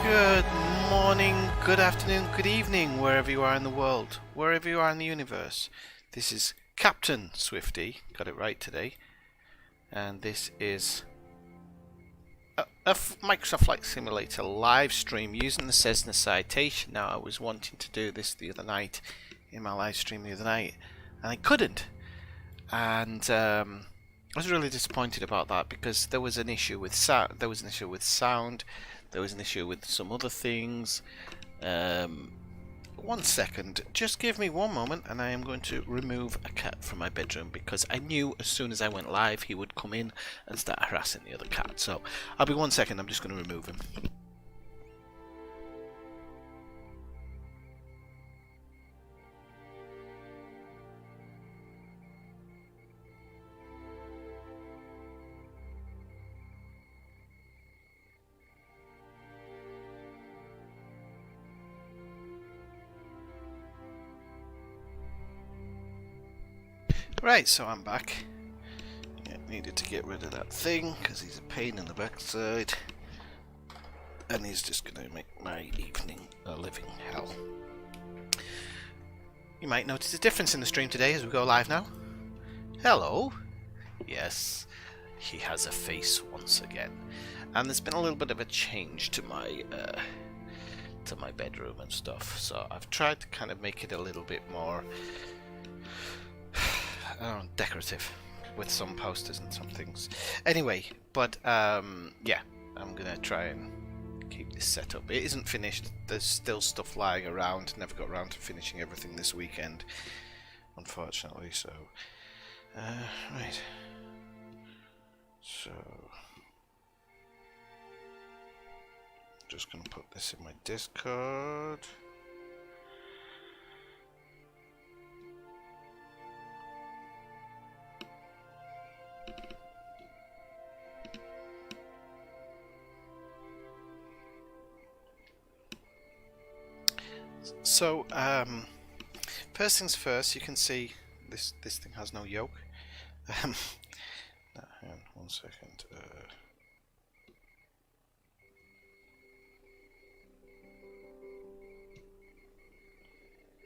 Good morning, good afternoon, good evening, wherever you are in the world, wherever you are in the universe. This is Captain Swifty, got it right today, and this is a Microsoft Flight Simulator live stream using the Cessna Citation. Now, I was wanting to do this the other night, in my live stream the other night, and I couldn't, and I was really disappointed about that because there was an issue with sound. There was an issue with some other things. One second, just give me one moment, and I am going to remove a cat from my bedroom because I knew as soon as I went live he would come in and start harassing the other cat. So I'll be 1 second. I'm just going to remove him. Right, so I'm back. Needed to get rid of that thing because he's a pain in the backside, and he's just going to make my evening a living hell. You might notice a difference in the stream today as we go live now. Hello. Yes, he has a face once again, and there's been a little bit of a change to my bedroom and stuff. So I've tried to kind of make it a little bit more decorative with some posters and some things. Anyway, but yeah, I'm gonna try and keep this set up. It isn't finished. There's still stuff lying around. Never got around to finishing everything this weekend, unfortunately. So right, so just gonna put this in my Discord. So, first things first, you can see this thing has no yoke. No, hang on 1 second.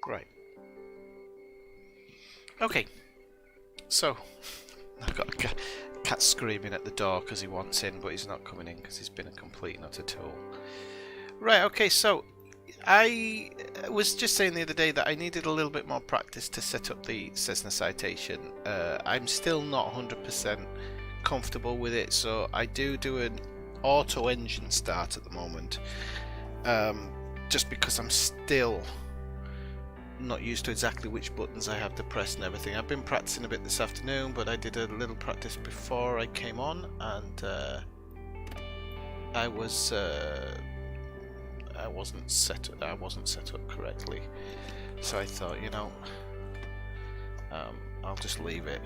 Right. Okay. So, I've got a cat screaming at the door because he wants in, but he's not coming in because he's been a complete and utter tool. Right, okay, so I was just saying the other day that I needed a little bit more practice to set up the Cessna Citation. I'm still not 100% comfortable with it, so I do an auto engine start at the moment, just because I'm still not used to exactly which buttons I have to press and everything. I've been practicing a bit this afternoon, but I did a little practice before I came on, and I wasn't set up correctly, so I thought, you know, I'll just leave it.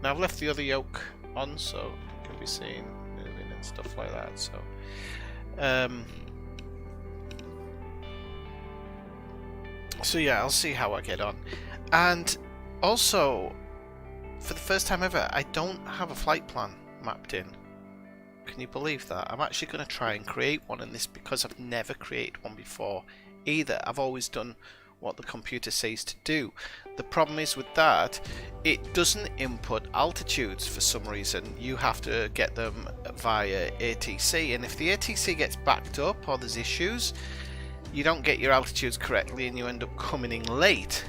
Now I've left the other yoke on, so it can be seen moving and stuff like that. So yeah, I'll see how I get on. And also, for the first time ever, I don't have a flight plan mapped in. Can you believe that? I'm actually going to try and create one in this because I've never created one before either. I've always done what the computer says to do. The problem is with that, it doesn't input altitudes for some reason. You have to get them via ATC, and if the ATC gets backed up or there's issues, you don't get your altitudes correctly and you end up coming in late,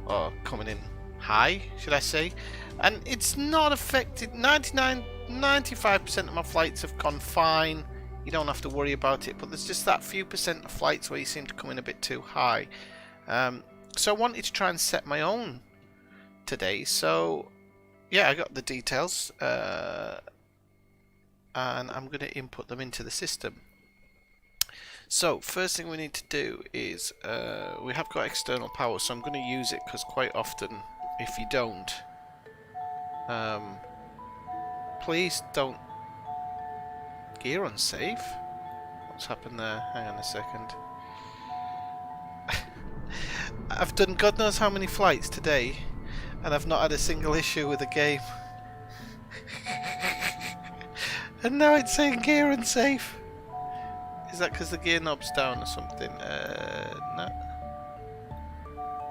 or coming in high, should I say. And it's not affected. 95% of my flights have gone fine. You don't have to worry about it, but there's just that few percent of flights where you seem to come in a bit too high. So I wanted to try and set my own today. So yeah, I got the details, and I'm going to input them into the system. So first thing we need to do is we have got external power, so I'm going to use it because quite often if you don't, please don't gear unsafe. What's happened there? Hang on a second. I've done God knows how many flights today, and I've not had a single issue with the game. And now it's saying gear unsafe. Is that because the gear knob's down or something? No.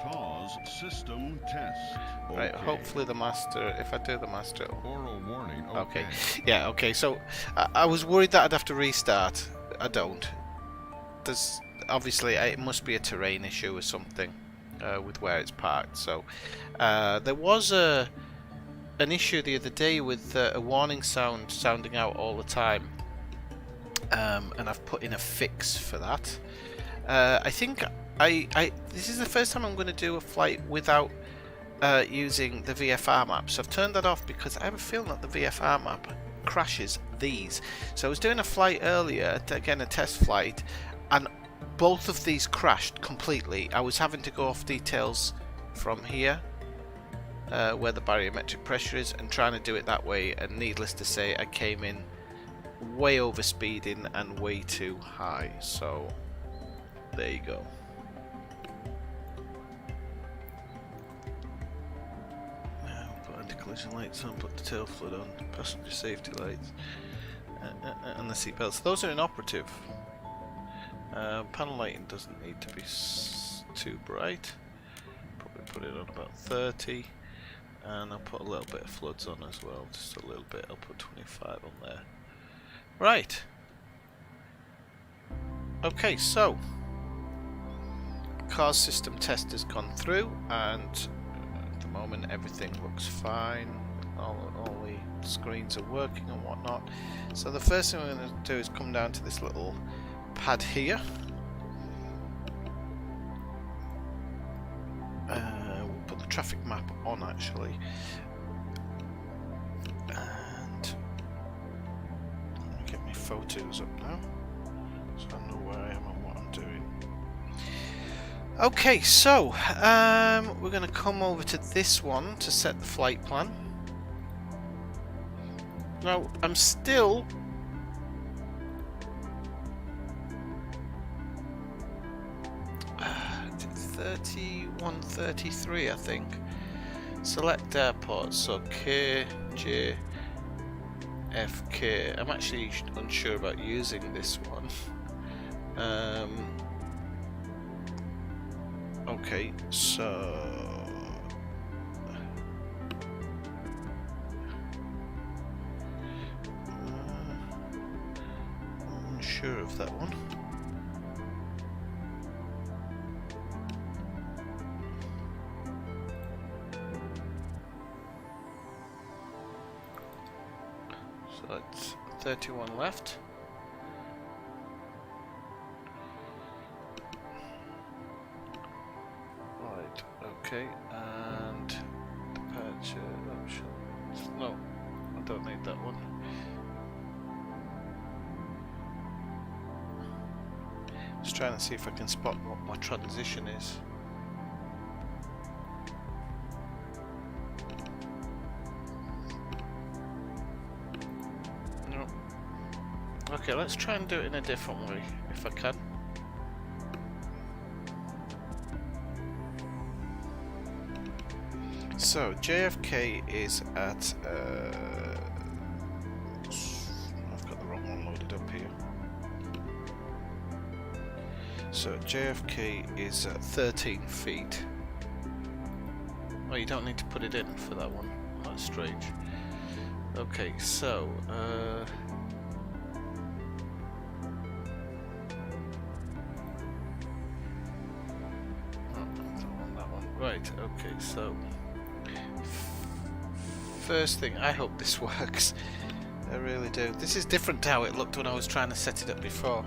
Pause system test. Right, Okay. hopefully the master, if I do the master... Oral warning. Okay. Yeah, okay, so I was worried that I'd have to restart. I don't. There's obviously, it must be a terrain issue or something with where it's parked. So there was an issue the other day with a warning sound sounding out all the time. And I've put in a fix for that. I think this is the first time I'm going to do a flight without using the VFR map. So I've turned that off because I have a feeling that the VFR map crashes these. So I was doing a flight earlier, again a test flight, and both of these crashed completely. I was having to go off details from here, where the barometric pressure is, and trying to do it that way, and needless to say I came in way over speeding and way too high. So there you go. Anti-collision lights on, put the tail flood on, passenger safety lights, and the seat belts. Those are inoperative. Panel lighting doesn't need to be too bright. Probably put it on about 30, and I'll put a little bit of floods on as well, just a little bit. I'll put 25 on there. Right. Okay, so car system test has gone through, and at the moment everything looks fine. All the screens are working and whatnot. So the first thing we're going to do is come down to this little pad here. We'll put the traffic map on actually, and let me get my photos up now so I know where I am and what I'm doing. Okay, so we're going to come over to this one to set the flight plan. Now I'm still 3133, I think. Select airport, so K, J, F, K. I'm actually unsure about using this one. Okay, so I'm unsure of that one. So it's 31 left. Right, okay, and departure options. No, I don't need that one. Just trying to see if I can spot what my transition is. No. Okay, let's try and do it in a different way, if I can. So, JFK is at, I've got the wrong one loaded up here. So, JFK is at 13 feet. Oh, you don't need to put it in for that one. That's strange. Okay, so, oh, I don't want that one. Right, okay, so first thing, I hope this works. I really do. This is different to how it looked when I was trying to set it up before.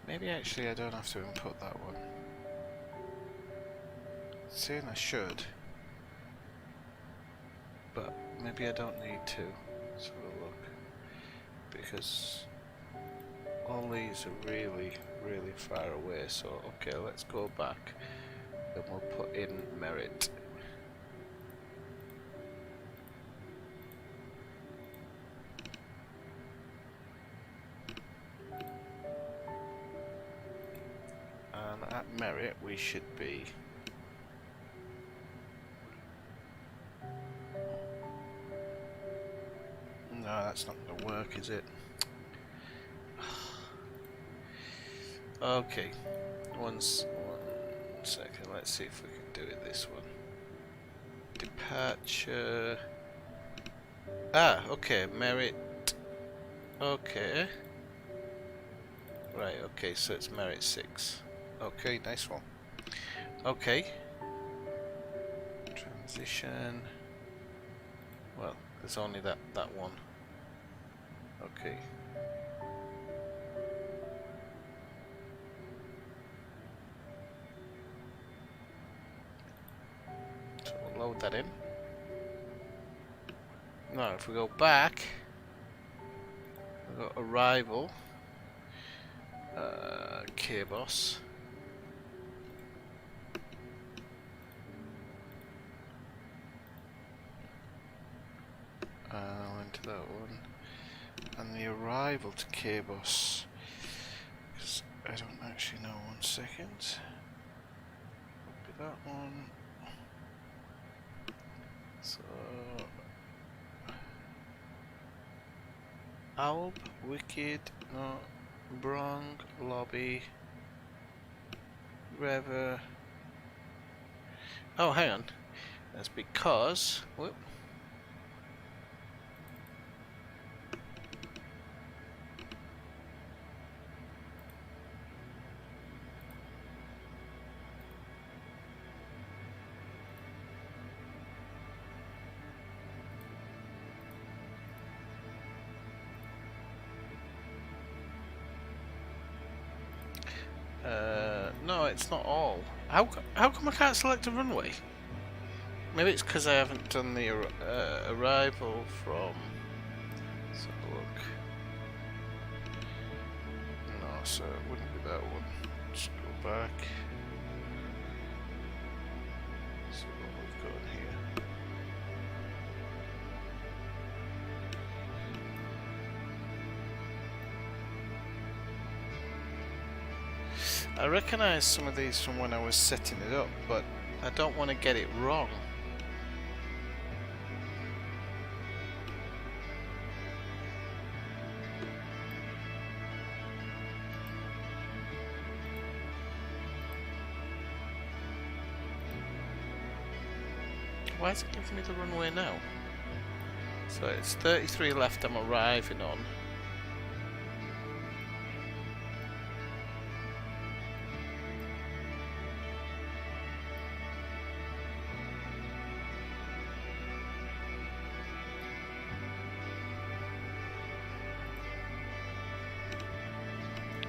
Maybe actually I don't have to input that one. Saying I should, but maybe I don't need to. Let's have a look. Because all these are really, really far away, so okay, let's go back and we'll put in merit. And at merit we should be no, that's not going to work, is it? Okay, one second, let's see if we can do it this one. Departure. Ah, okay, merit. Okay. Right, okay, so it's merit 6. Okay, nice one. Okay. Transition. Well, there's only that one. Okay. So we'll load that in. Now, if we go back, we've got arrival, K-Boss. Into that one. And the arrival to K-Boss. Because I don't actually know, 1 second. Would be that one. So Alb, Wicked, no, Brong, Lobby, Rever. Oh, hang on. That's because. Whoop. No, it's not all. How come I can't select a runway? Maybe it's because I haven't done the arrival from. Let's have a look. No, so it wouldn't be that one. Let's go back. See what we've got here. I recognise some of these from when I was setting it up, but I don't want to get it wrong. Why is it giving me the runway now? So it's 33 left I'm arriving on.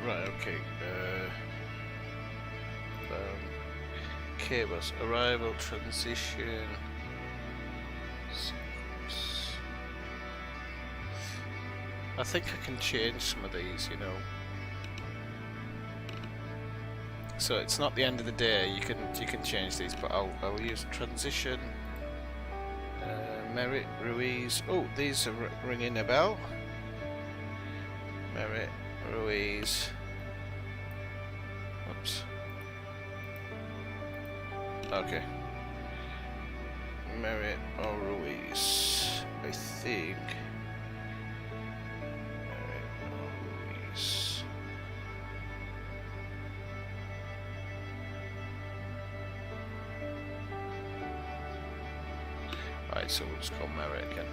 Right, okay. K-Bus, arrival, transition. I think I can change some of these, you know. So it's not the end of the day. You can change these, but I'll use transition. Merit, Ruiz. Oh, these are ringing a bell. Merit, Ruiz. Whoops. Okay. Merit or Ruiz. I think. Merit or Ruiz. Alright, so we'll just call Merit again.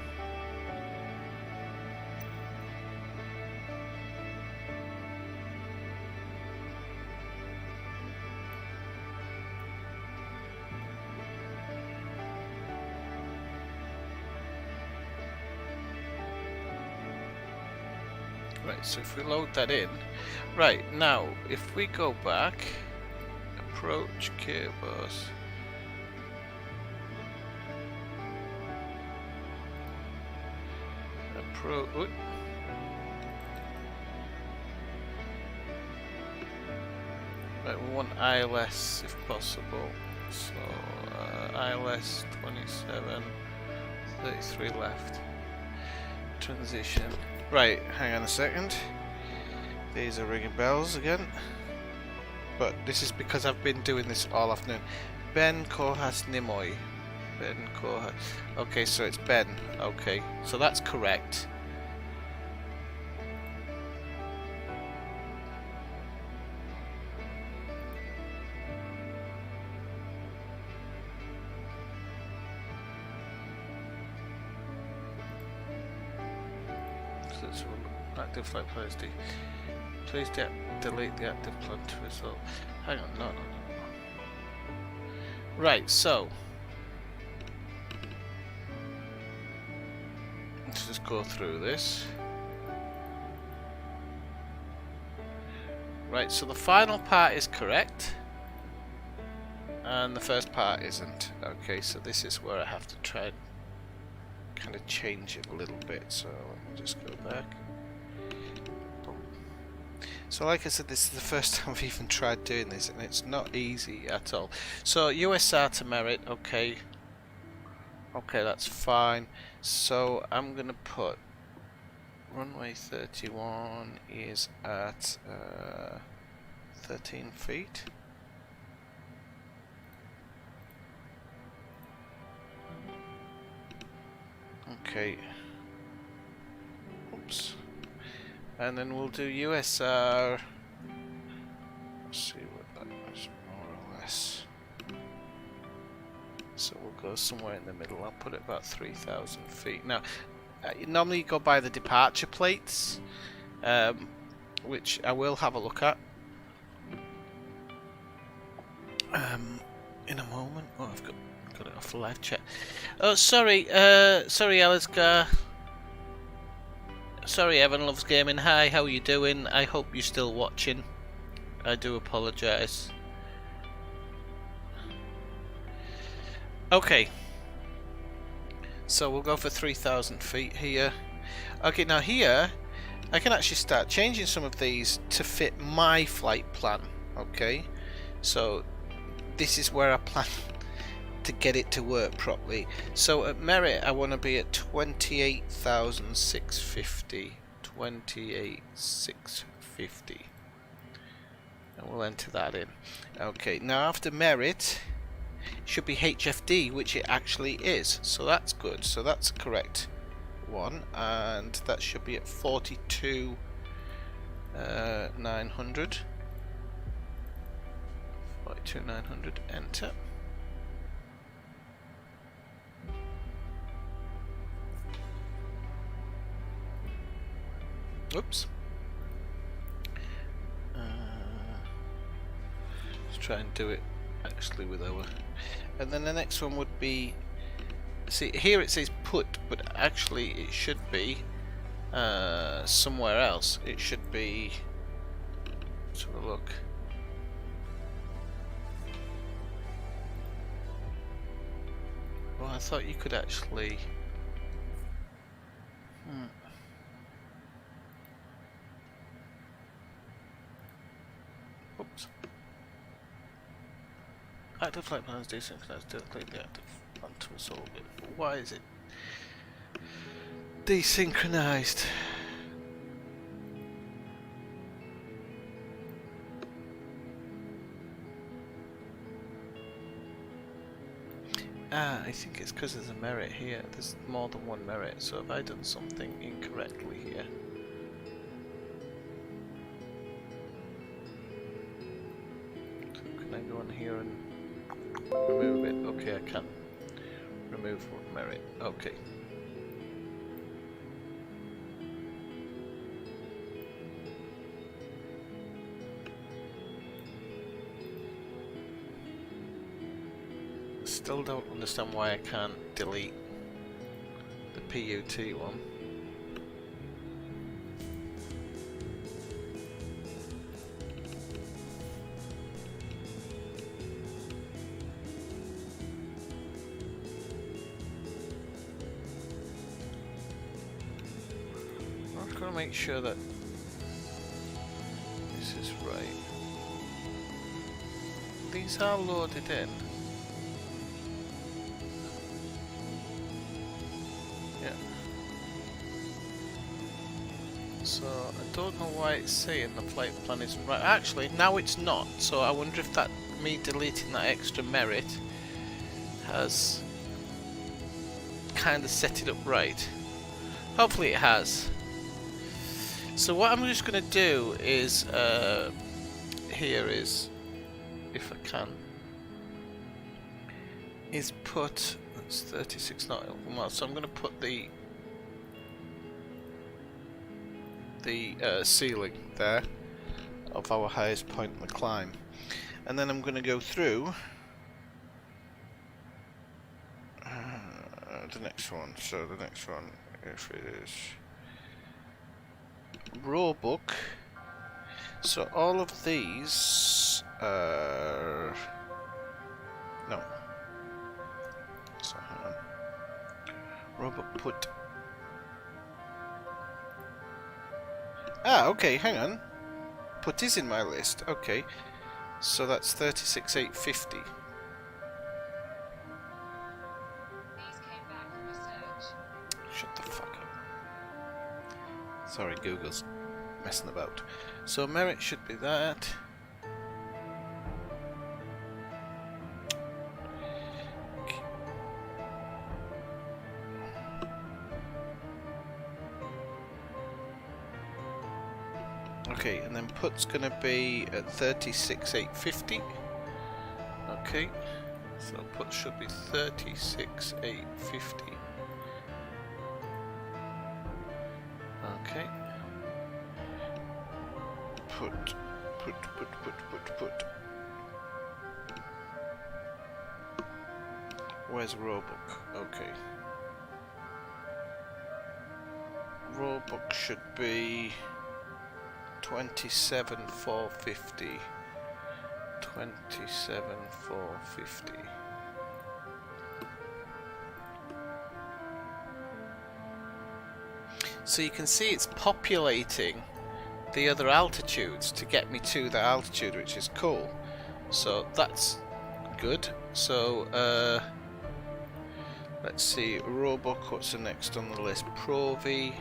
Right, so if we load that in, right, now, if we go back, approach K-Bus, Right, we want ILS if possible. So ILS 27, 33 left. Transition. Right, hang on a second. These are ringing bells again. But this is because I've been doing this all afternoon. Ben Kohas Nimoy. Ben Kohas. Okay, so it's Ben. Okay, so that's correct. So active flight plans D. Please delete the active plan to result. Hang on, no. Right, so let's just go through this. Right, so the final part is correct, and the first part isn't. Okay, so this is where I have to try and kind of change it a little bit. So let me just go back. So like I said, this is the first time I've even tried doing this, and it's not easy at all. So USR to merit, okay. Okay, that's fine. So I'm going to put runway 31 is at 13 feet. Okay. Oops. And then we'll do USR. Let's see what that was, more or less. So we'll go somewhere in the middle. I'll put it about 3,000 feet. Now, normally you go by the departure plates, which I will have a look at in a moment. Oh, I've got it off the live chat. Oh, sorry, Alistair. Sorry, Evan Loves Gaming. Hi, how are you doing? I hope you're still watching. I do apologise. Okay. So we'll go for 3,000 feet here. Okay, now here, I can actually start changing some of these to fit my flight plan. Okay. So this is where I plan to get it to work properly. So at merit I want to be at 28,650. 28,650. And we'll enter that in. Okay, now after merit it should be HFD, which it actually is. So that's good. So that's correct one, and that should be at 42,900. 42,900, enter. Oops. Let's try and do it actually with our. And then the next one would be. See, here it says put, but actually it should be somewhere else. It should be. Let's have a look. Well, I thought you could actually. Oops. Active flight plans desynchronized. Delete the active plan to resolve it. Why is it desynchronized? I think it's because there's a merit here. There's more than one merit. So have I done something incorrectly here? Can I go in here and remove it? Okay, I can. Remove merit. Okay. Still don't understand why I can't delete the PUT one. I'm just going to make sure that this is right. these are loaded in. Yeah. So I don't know why it's saying the flight plan isn't right. Actually, now it's not. So I wonder if that me deleting that extra merit has kind of set it up right. Hopefully it has. So what I'm just going to do is here is, if I can, is put, that's 36 nautical miles, so I'm going to put the ceiling there of our highest point in the climb, and then I'm going to go through the next one. So the next one, if it is rulebook, so all of these are no. So hang on. Rulebook put. Ah, okay, hang on. Put is in my list. Okay, so that's 36,850. Shut the fuck up. Sorry, Google's messing about. So merit should be that. Okay, and then put's gonna be at 36,850. Okay, so put should be 36,850. Okay. Put. Where's rulebook? Okay. Rulebook should be 27,450. 27,450. So you can see it's populating the other altitudes to get me to the altitude, which is cool. So that's good. So let's see, Roebuck, what's the next on the list? Provi.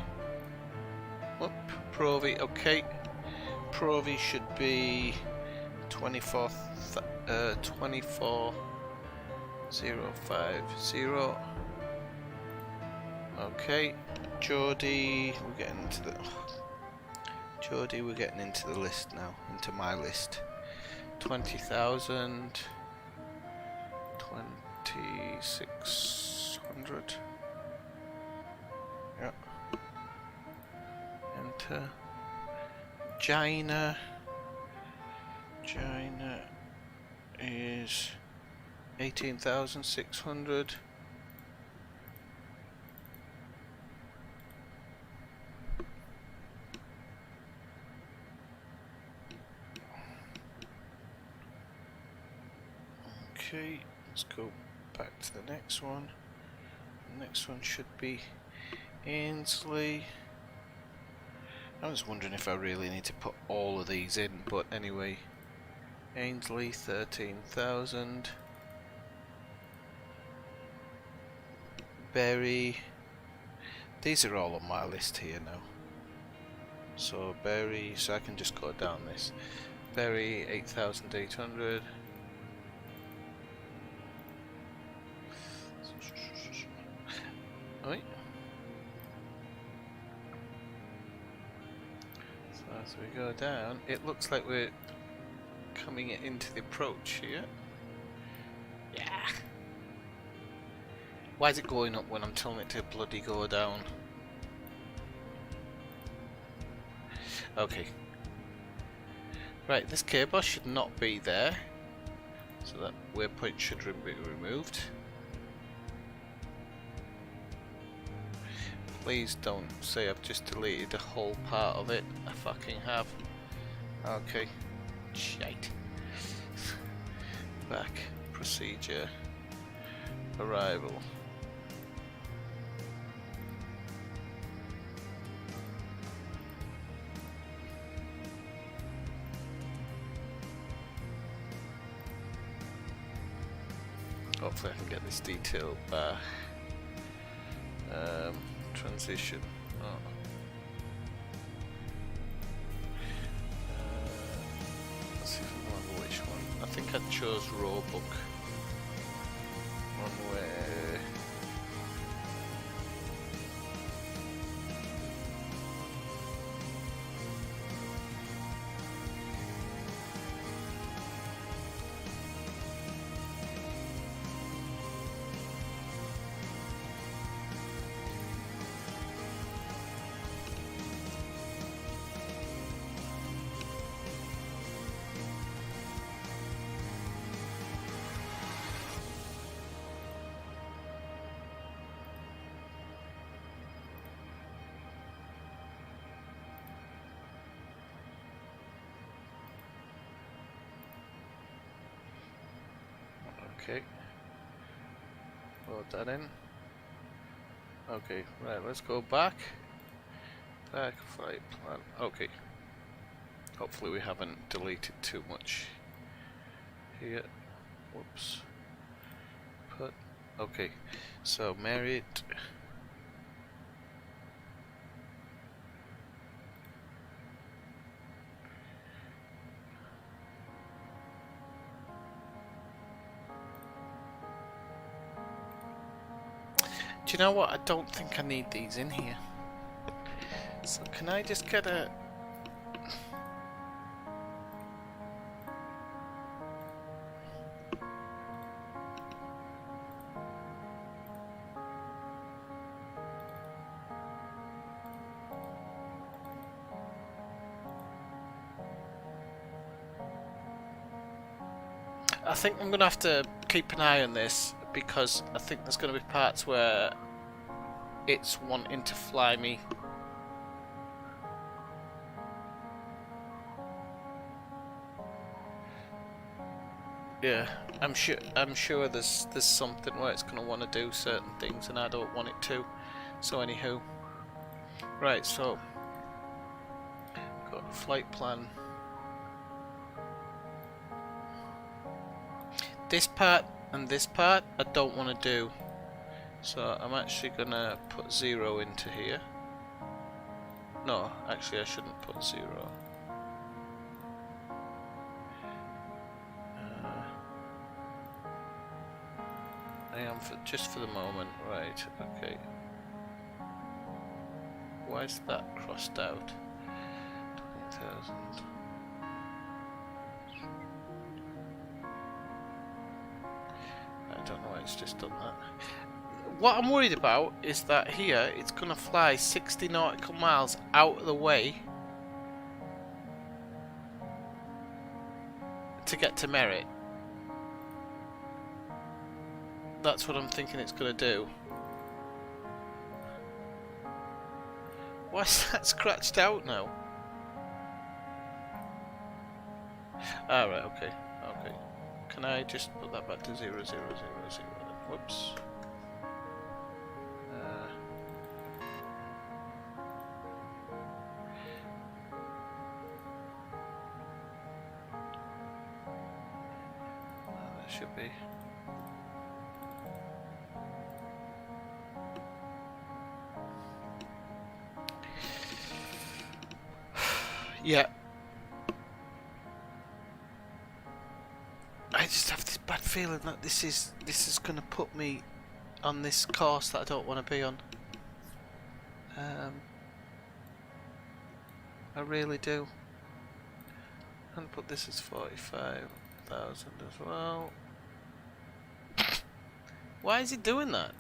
Whoop, Provi, okay. Provi should be 24,050. Okay. Geordie, we're getting into the list now, into my list. 20,000, 2,600. Yeah. Enter. Gina is 18,600. Okay, let's go back to the next one. The next one should be Ainsley. I was wondering if I really need to put all of these in, but anyway. Ainsley, 13,000. Berry. These are all on my list here now. So Berry, so I can just go down this. Berry, 8,800. Right. So as we go down, it looks like we're coming into the approach here. Yeah. Why is it going up when I'm telling it to bloody go down? Okay. Right, this cable should not be there. So that waypoint should be removed. Please don't say I've just deleted a whole part of it. I fucking have. Okay. Shite. Back. Procedure. Arrival. Hopefully I can get this detail back. Transition. Oh. Let's see if I remember which one. I think I chose Roebuck. One way. Okay. Load that in. Okay, right, let's go back. Back flight plan. Okay. Hopefully we haven't deleted too much here. Whoops. Put. Okay. So Marriott. Do you know what? I don't think I need these in here. So can I just get a... I think I'm going to have to keep an eye on this, because I think there's going to be parts where it's wanting to fly me. Yeah, I'm sure there's something where it's going to want to do certain things and I don't want it to. So anywho, right, so got a flight plan. This part and this part I don't want to do, so I'm actually gonna put 0 into here. No, actually I shouldn't put 0. I am just for the moment, right? Okay. Why is that crossed out? 20,000. I don't know why it's just done that. What I'm worried about is that here it's going to fly 60 nautical miles out of the way to get to Merritt. That's what I'm thinking it's going to do. Why is that scratched out now? Ah, right, okay, okay. Can I just put that back to 0, 0, 0, 0 then? Whoops. That should be. Yeah. I just have this bad feeling that this is going to put me on this course that I don't want to be on. I really do. And put this as 45,000 as well. Why is he doing that?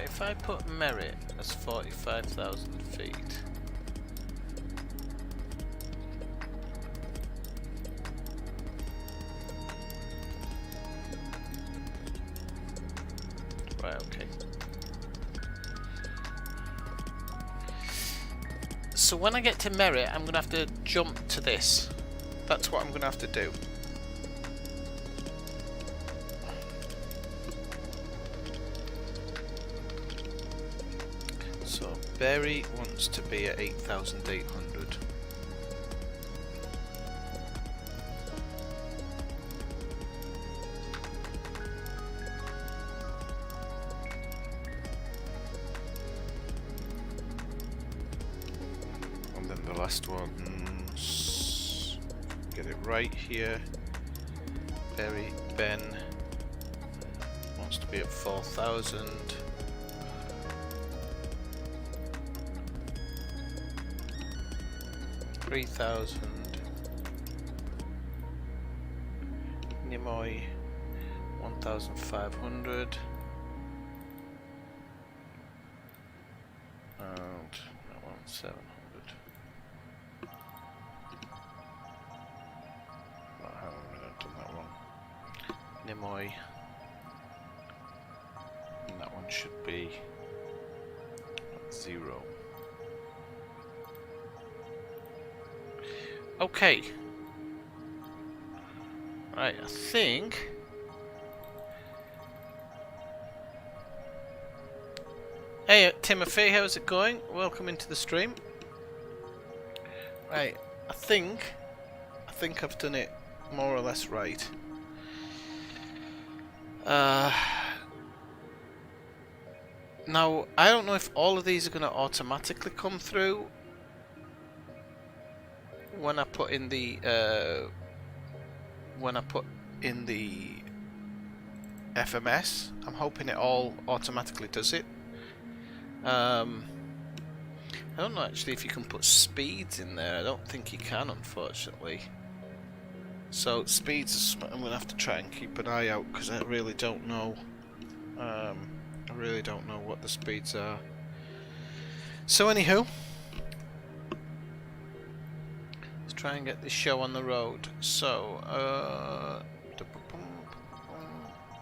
If I put Merritt as 45,000 feet, Okay. So when I get to Merit, I'm going to have to jump to this. That's what I'm going to have to do. So Berry wants to be at 8,800. And then the last one's get it right here. Ben wants to be at 4,000. $3,000. Nimoy 1,500. And that one 700. How have I done that wrong? Nimoy. And that one should be 0. Okay. Right, I think hey Timothy, how's it going? Welcome into the stream. Right, I think I've done it more or less right. Now I don't know if all of these are gonna automatically come through when I put in the FMS. I'm hoping it all automatically does it. I don't know actually if you can put speeds in there. I don't think you can, unfortunately. So speeds, I'm gonna have to try and keep an eye out because I really don't know. I really don't know what the speeds are. So anywho, try and get this show on the road. So,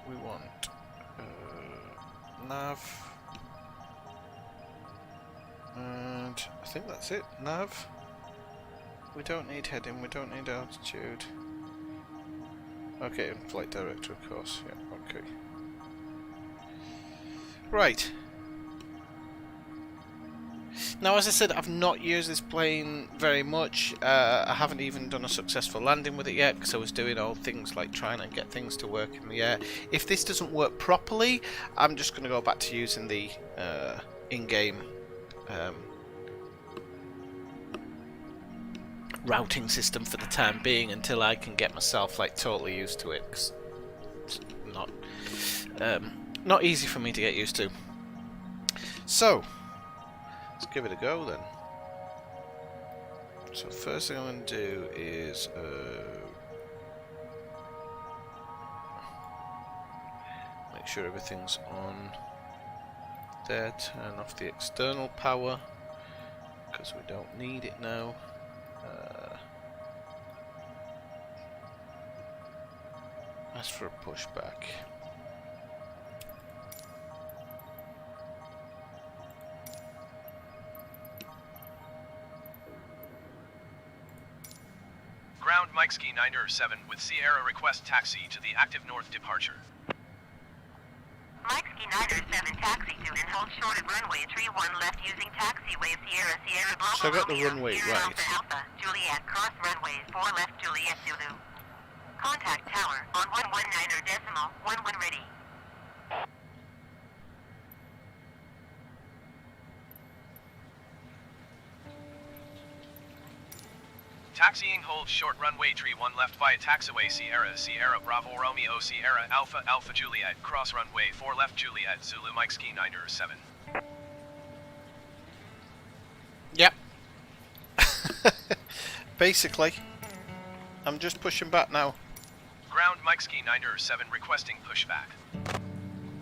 we want nav, and I think that's it. Nav. We don't need heading. We don't need altitude. Okay, and flight director, of course. Yeah. Okay. Right. Now, as I said, I've not used this plane very much. I haven't even done a successful landing with it yet because I was doing all things like trying to get things to work in the air. If this doesn't work properly, I'm just going to go back to using the in-game routing system for the time being until I can get myself like totally used to it. 'Cause it's not easy for me to get used to. So let's give it a go then. So first thing I'm going to do is make sure everything's on there. Turn off the external power because we don't need it now. As for a pushback. Ground Mike Ski 907 with Sierra request taxi to the active north departure. Mike Ski 907 taxi to and hold short at runway 31 left using taxiway Sierra Sierra Bravo So I got the Romeo, runway Sierra right. Alpha Alpha Juliet cross runway 4 left Juliet Zulu. Contact tower on 119 decimal 11 ready. Taxiing hold short runway 31 left via taxiway Sierra Sierra Bravo Romeo Sierra Alpha Alpha Juliet cross runway 4 left Juliet Zulu Mike Ski 907. Yep. Basically, I'm just pushing back now. Ground Mike Ski 907 requesting pushback.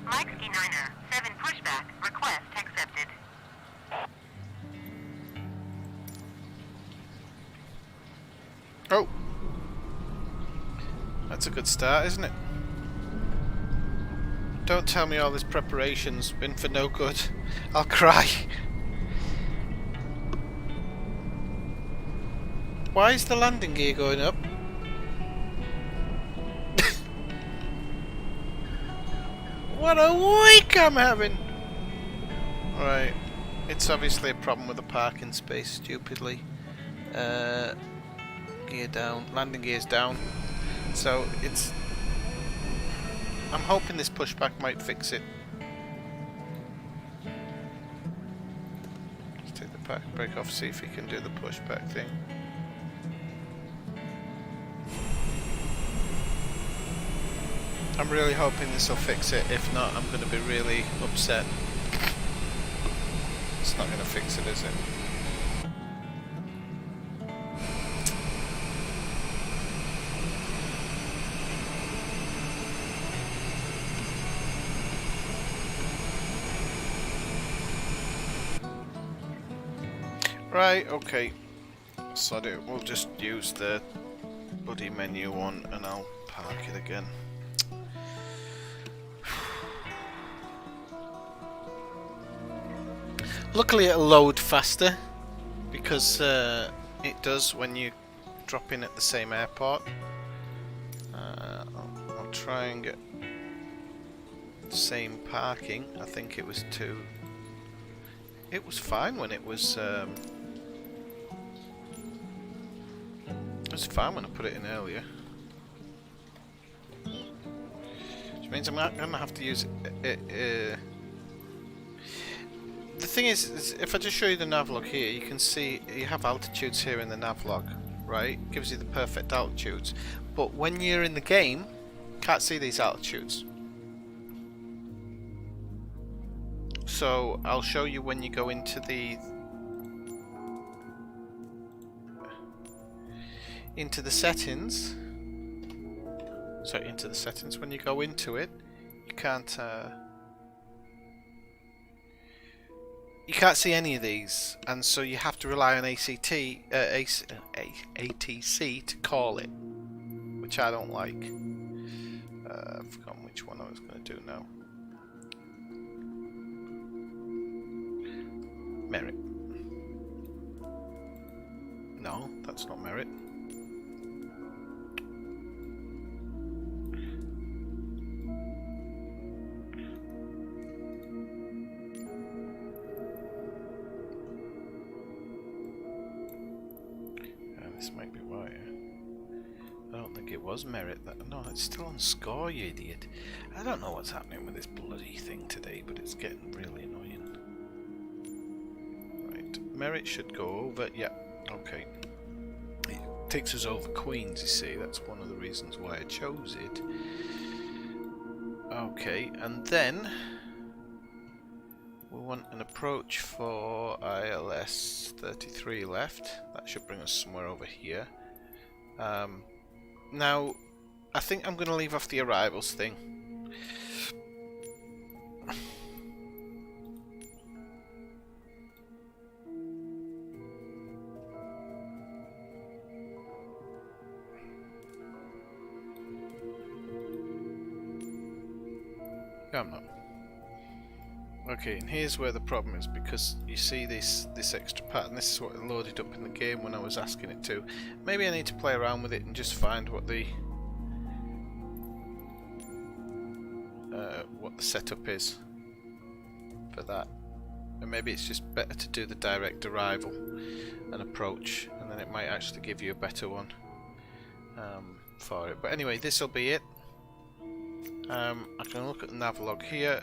Mike Ski 907 pushback request accepted. Oh, that's a good start, isn't it? Don't tell me all this preparation's been for no good. I'll cry. Why is the landing gear going up? What a week I'm having! Right. It's obviously a problem with the parking space, stupidly. Gear down. Landing gear's down. So it's... I'm hoping this pushback might fix it. Let's take the parking brake off, see if we can do the pushback thing. I'm really hoping this will fix it. If not, I'm going to be really upset. It's not going to fix it, is it? Right, okay. Sod it. We'll just use the bloody menu one and I'll park it again. Luckily it'll load faster because it does when you drop in at the same airport. I'll try and get the same parking. I think it was two. It was fine when it was. It was fine when I put it in earlier. Which means I'm not gonna have to use it. The thing is, if I just show you the navlog here, you can see you have altitudes here in the navlog, right? Gives you the perfect altitudes. But when you're in the game, can't see these altitudes. So I'll show you when you go into the settings. So into the settings, when you go into it, you can't see any of these, and so you have to rely on ATC to call it, which I don't like. I've forgotten which one I was going to do now. Merit. No, that's not merit. This might be why. I don't think it was merit. No, it's still on score, you idiot. I don't know what's happening with this bloody thing today, but it's getting really annoying. Right, merit should go over. Yeah, okay. It takes us over Queens, you see. That's one of the reasons why I chose it. Okay, and then we want an approach for ILS 33 left. That should bring us somewhere over here. Now, I think I'm going to leave off the arrivals thing. No, I'm not. Okay, and here's where the problem is, because you see this extra pattern. This is what it loaded up in the game when I was asking it to. Maybe I need to play around with it and just find what the setup is for that. And maybe it's just better to do the direct arrival and approach, and then it might actually give you a better one for it. But anyway, this will be it. I can look at the navlog here.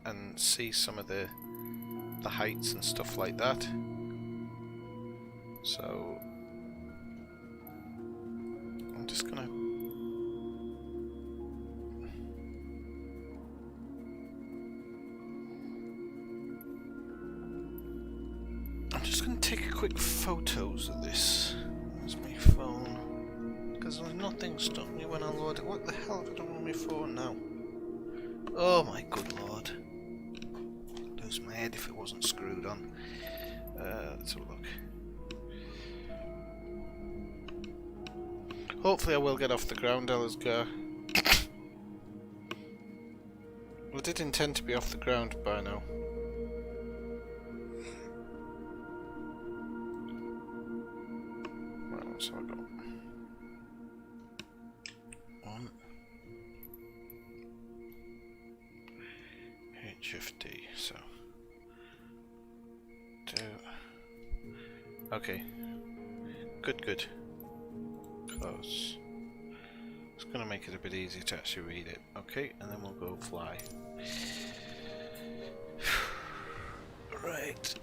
And see some of the heights and stuff like that. So I'm just gonna take a quick photos of this. Where's my phone? Because there's nothing stopping me when I load it. What the hell have I done with my phone now? Oh my good lord. Lose my head if it wasn't screwed on. Let's have a look. Hopefully I will get off the ground, Ellis go. did intend to be off the ground by now. Right, so I got 1 HFD, so 2. Okay. Good. Close. It's going to make it a bit easier to actually read it. Okay, and then we'll go fly. Right.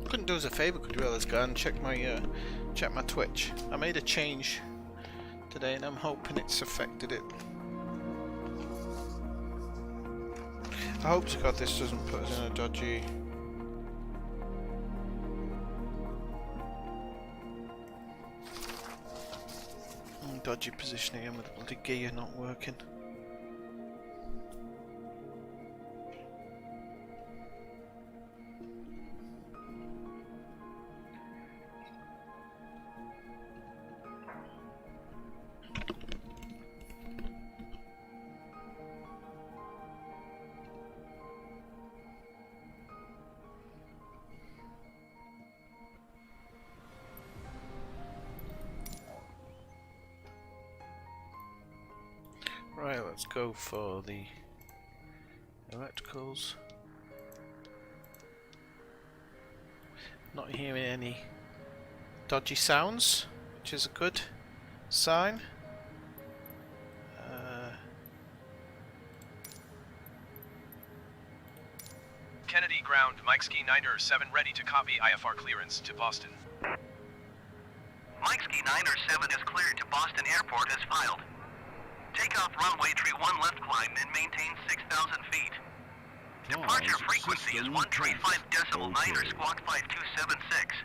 Couldn't do us a favour, could you? Let's go and check my Twitch. I made a change today, and I'm hoping it's affected it. I hope to God this doesn't put us in a dodgy position again with the bloody gear not working. Right, let's go for the electricals. Not hearing any dodgy sounds, which is a good sign. Kennedy ground, Mike Ski 907 ready to copy IFR clearance to Boston. Mike Ski 907 is cleared to Boston Airport as filed. Takeoff runway 31 left climb and maintain 6,000 feet. Departure frequency is 135.9 squawk 5276.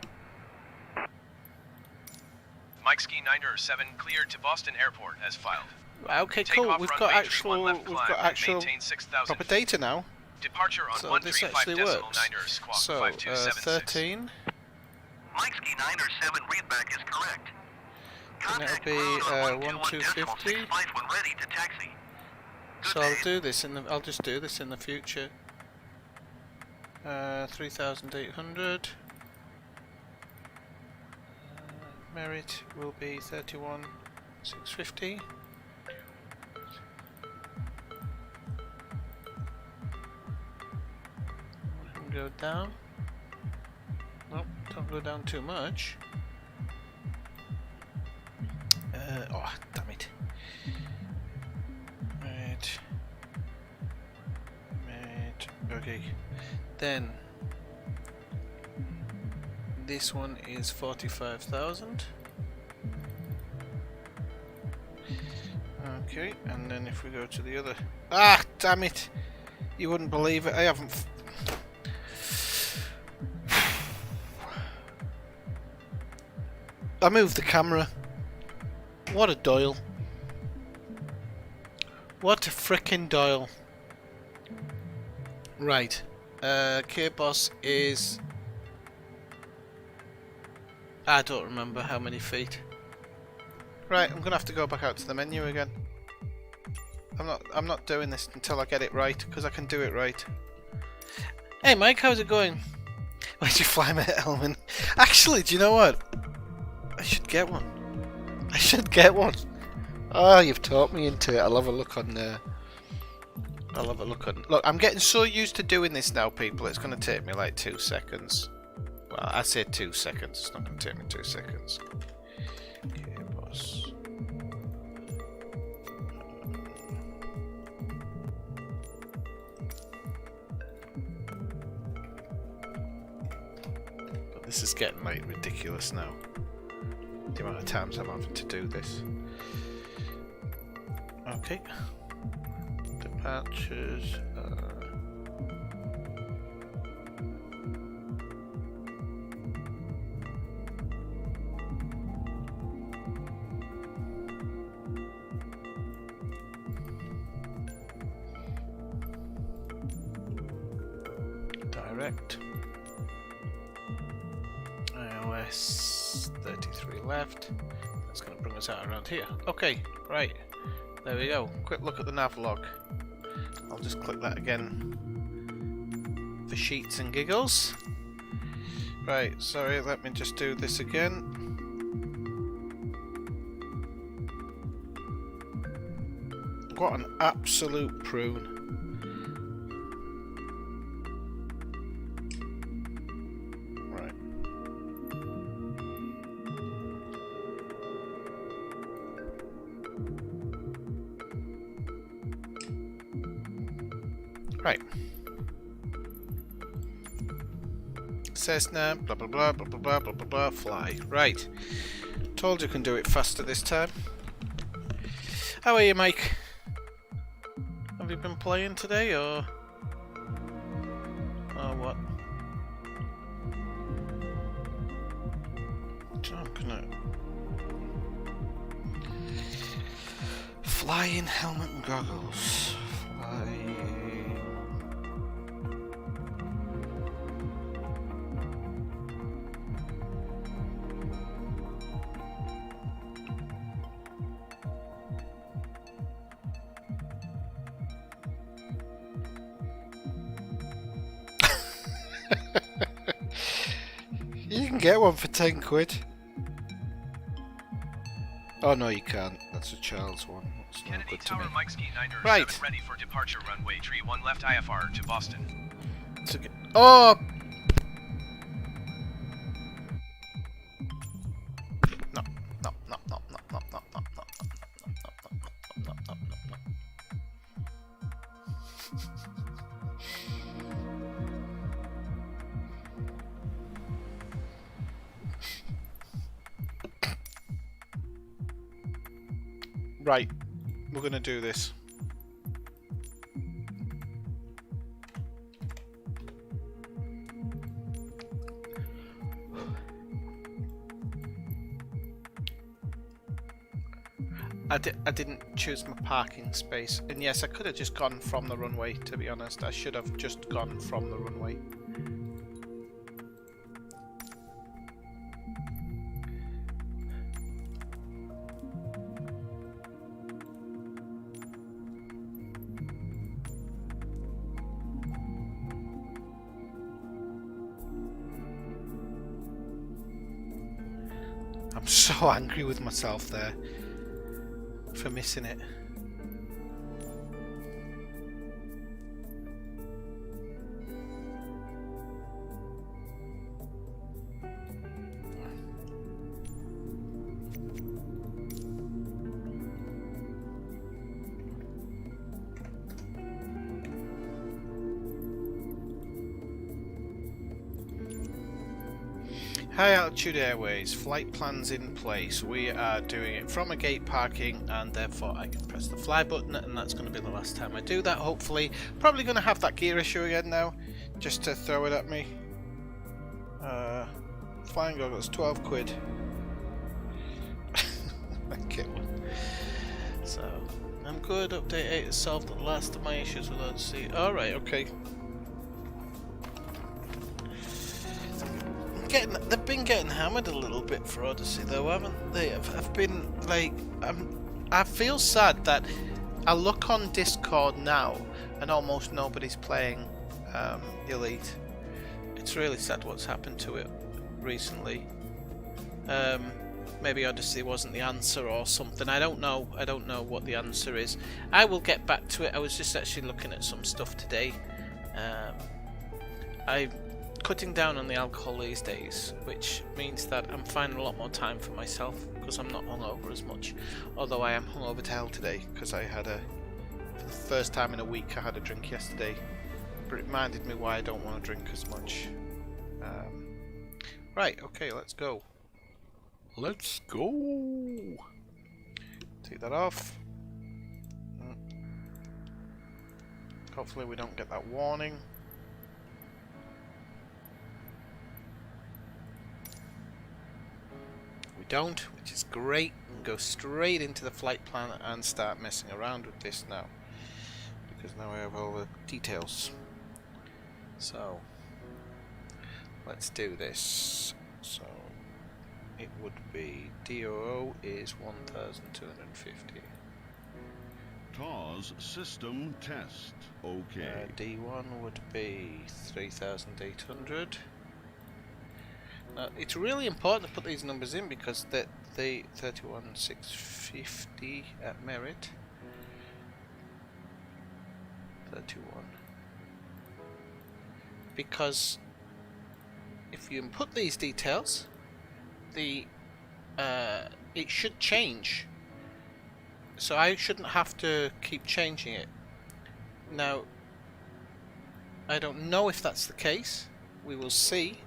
Mike Ski 907 cleared to Boston Airport as filed. Okay, cool. Takeoff We've runway got 31 left climb and actual maintain 6,000 proper data now. Departure on So this actually 135.9 works. squawk So 5276. 13. Mike Ski 907 readback is correct. And it'll Contact be ground on 1250. 121.65 when ready to taxi. So I'll do this in the. I'll just do this in the future. 3,800. Merit will be 31,650. Go down. Nope, don't go down too much. Oh, damn it. Right. Okay. Then this one is 45,000. Okay, and then if we go to the other. Ah, damn it! You wouldn't believe it. I haven't. I moved the camera. What a dial. What a frickin' dial. Right. K-Boss is... I don't remember how many feet. Right, I'm gonna have to go back out to the menu again. I'm not doing this until I get it right, because I can do it right. Hey Mike, how's it going? Where'd you fly my Elman? Actually, do you know what? I should get one. I should get one. Oh, you've taught me into it. I'll have a look on there. I'll have a look on... Look, I'm getting so used to doing this now, people. It's going to take me like 2 seconds. Well, I say 2 seconds. It's not going to take me 2 seconds. Okay, boss. But this is getting like ridiculous now. The amount of times I'm having to do this. Okay. Departures. Direct. Yes, 33 left. That's going to bring us out around here. Okay, right. There we go. Quick look at the nav log. I'll just click that again for sheets and giggles. Right, sorry, let me just do this again. What an absolute prune. Right. Right. Cessna, blah blah blah blah blah blah blah blah blah, fly. Right. Told you can do it faster this time. How are you, Mike? Have you been playing today, or what? I'm gonna flying helmet and goggles. Flying. You can get one for 10 quid. Oh no, you can't. That's a child's one. That's no Kennedy good to Tower, me. Mike Ski 9 Right. 7 ready for departure runway tree 1 left IFR to Boston. Oh! No, no, no, no, no, no, no, no, no, no, no, no, no. Right, we're gonna do this. I didn't choose my parking space, and yes, I could have just gone from the runway, to be honest. I should have just gone from the runway. I'm so angry with myself there for missing it. High Altitude Airways, flight plans in place. We are doing it from a gate parking, and therefore I can press the fly button, and that's going to be the last time I do that, hopefully. Probably going to have that gear issue again now, just to throw it at me. Flying goggles, 12 quid. Thank you. So, I'm good. Update 8 has solved the last of my issues with Odyssey. Alright, okay. They've been getting hammered a little bit for Odyssey, though, haven't they? I've been like, I feel sad that I look on Discord now and almost nobody's playing Elite. It's really sad what's happened to it recently. Maybe Odyssey wasn't the answer or something. I don't know. I don't know what the answer is. I will get back to it. I was just actually looking at some stuff today. I'm cutting down on the alcohol these days, which means that I'm finding a lot more time for myself because I'm not hungover as much. Although I am hungover to hell today because I had for the first time in a week, I had a drink yesterday. But it reminded me why I don't want to drink as much. Right, okay, let's go. Let's go. Take that off. Hopefully we don't get that warning. We don't, which is great. We can go straight into the flight plan and start messing around with this now, because now I have all the details. So let's do this. So it would be DOO is 1,250. TAWS system test. Okay. D1 would be 3,800. Now, it's really important to put these numbers in because the 31,650 at merit. 31. Because if you input these details, it should change. So I shouldn't have to keep changing it. Now, I don't know if that's the case. We will see,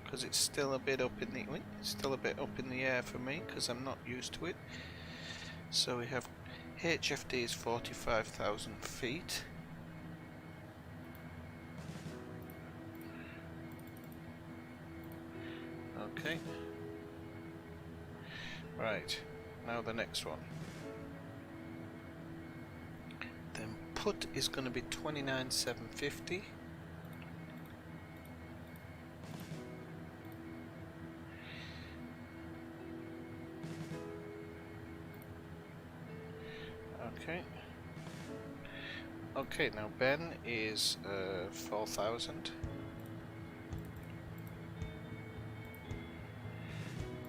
because it's still a bit up in the air for me because I'm not used to it. So we have HFD is 45,000 feet. Okay. Right. Now the next one. Then put is going to be 29,750. Okay. Okay, now Ben is 4,000.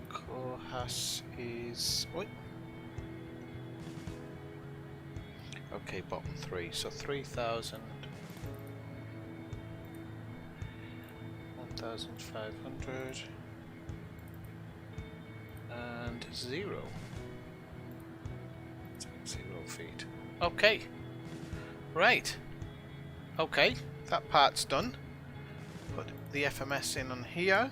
Koolhaas is... Wait. Okay, bottom 3. So 3,000. 1,500. And 0. 0 feet. Okay. Right. Okay, that part's done. Put the FMS in on here.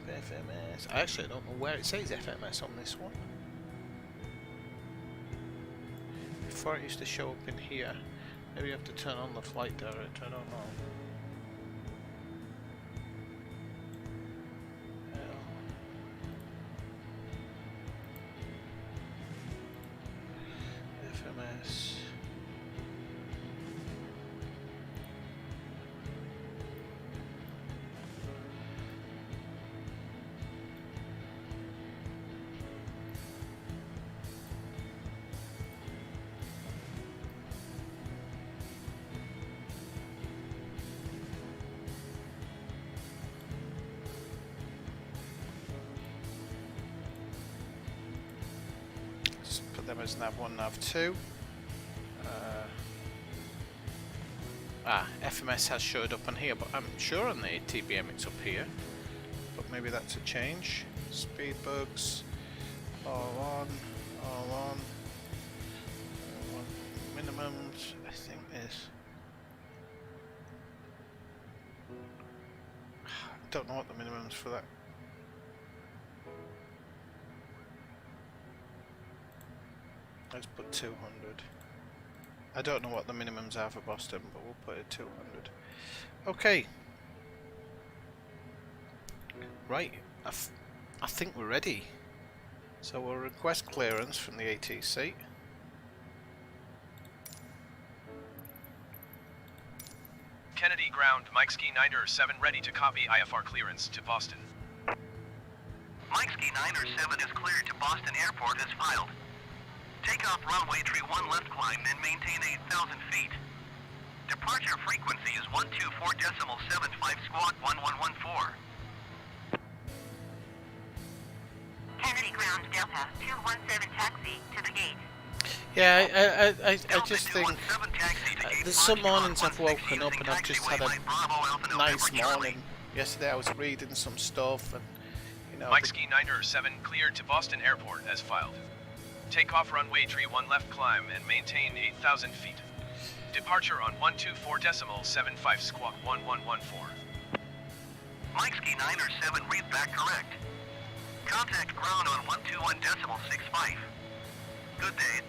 FMS. Actually, I don't know where it says FMS on this one. Before it used to show up in here. Maybe you have to turn on the flight director, I don't know. FMS. Them as nav1, nav2. FMS has showed up on here, but I'm sure on the TBM it's up here. But maybe that's a change. Speed bugs, all on. Minimums, I think is. I don't know what the minimums for that. Let's put 200. I don't know what the minimums are for Boston, but we'll put it 200. Okay. Right. I think we're ready. So we'll request clearance from the ATC. Kennedy ground, Mike Ski 907 ready to copy IFR clearance to Boston. Mike Ski 907 is cleared to Boston Airport as filed. Take off runway 31 left climb and maintain 8,000 feet. Departure frequency is 124.75 squawk 1114. Kennedy ground Delta 217 taxi to the gate. Yeah, I Delta just think 217 taxi to gate there's some 52 mornings I've 16 woken up using and I've just had taxiway a Bravo Alpha nice November Charlie. morning. Yesterday I was reading some stuff and Mike Ski 907 cleared to Boston Airport as filed. Take off runway 31 left climb and maintain 8,000 feet. Departure on 124.75 squawk 1114. Mike Ski 907 read back correct. Contact ground on 121.65. Good day.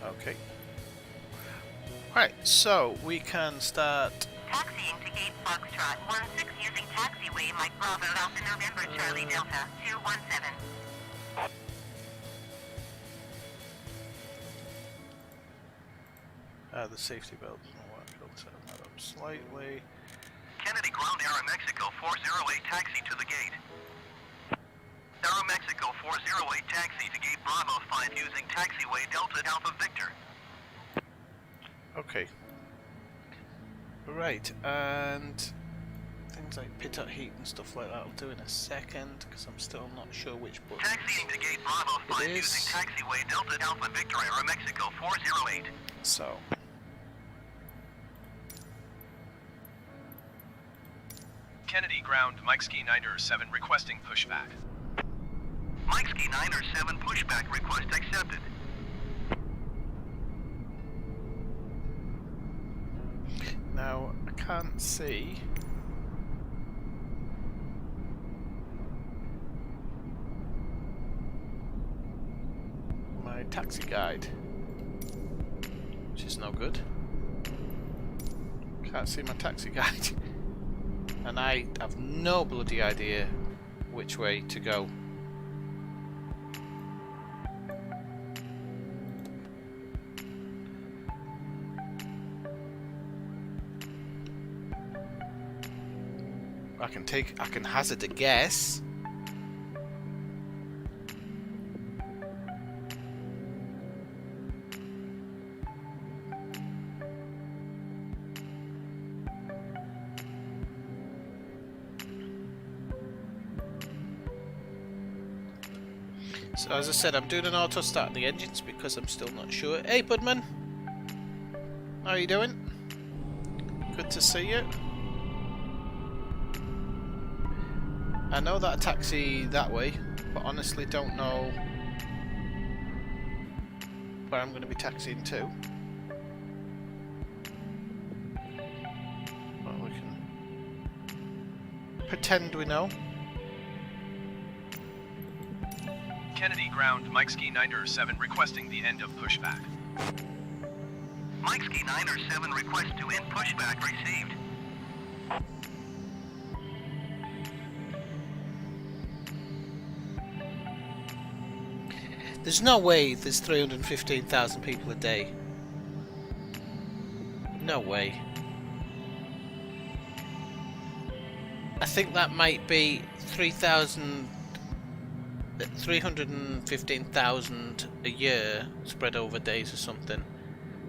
Okay. Right, so we can start. Taxiing to gate Foxtrot 16 using taxiway Mike Bravo Alpha November Charlie Delta 217. The safety belt doesn't work. I'll turn that up slightly. Kennedy Ground Aeromexico 408 taxi to the gate. Aeromexico 408 taxi to gate Bravo 5 using taxiway Delta Alpha Victor. Okay. Right, and things like pitot heat and stuff like that I'll do in a second, because I'm still not sure which button. Taxiing to gate Bravo 5 using taxiway Delta Alpha Victor Aeromexico 408. So. Kennedy Ground, Mike Ski 907 requesting pushback. Mike Ski 907 pushback request accepted. Now, I can't see. My taxi guide, which is no good. Can't see my taxi guide. And I have no bloody idea which way to go. I can hazard a guess. So as I said, I'm doing an auto start on the engines because I'm still not sure. Hey Budman, how are you doing? Good to see you. I know that I taxi that way, but honestly don't know where I'm going to be taxiing to. Well, we can pretend we know. Kennedy Ground, Mike Ski 907 requesting the end of pushback. Mike Ski 907 request to end pushback received. There's no way there's 315,000 people a day. No way. I think that might be 315,000 a year spread over days or something.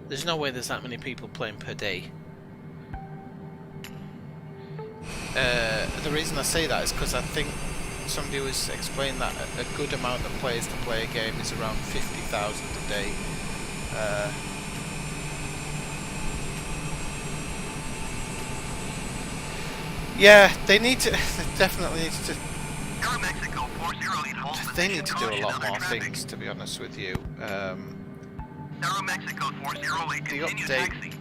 There's no way there's that many people playing per day. The reason I say that is because I think somebody was explaining that a good amount of players to play a game is around 50,000 a day. Yeah, they need to. They definitely need to. Aeromexico 408 holds They need to do a caution lot other more traffic. things, to be honest with you. Aeromexico 408 The continue update. taxi.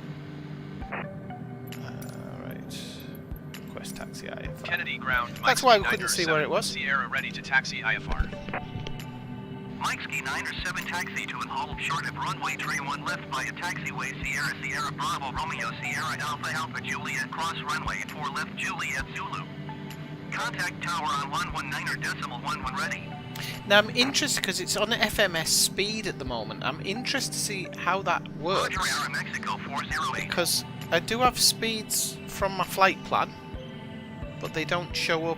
Right. Request taxi IFR. Kennedy Ground, Mike That's why we Ski couldn't see where it 907, was. Sierra ready to taxi IFR. Mike Ski 907 taxi to and hold short of runway 31 left via taxiway Sierra Sierra Bravo Romeo Sierra Alpha Alpha Juliet cross runway 4 left Juliet Zulu. Contact tower on 119.11 ready. Now I'm interested because it's on FMS speed at the moment. I'm interested to see how that works. Roger Aeromexico 408. Because I do have speeds from my flight plan, but they don't show up.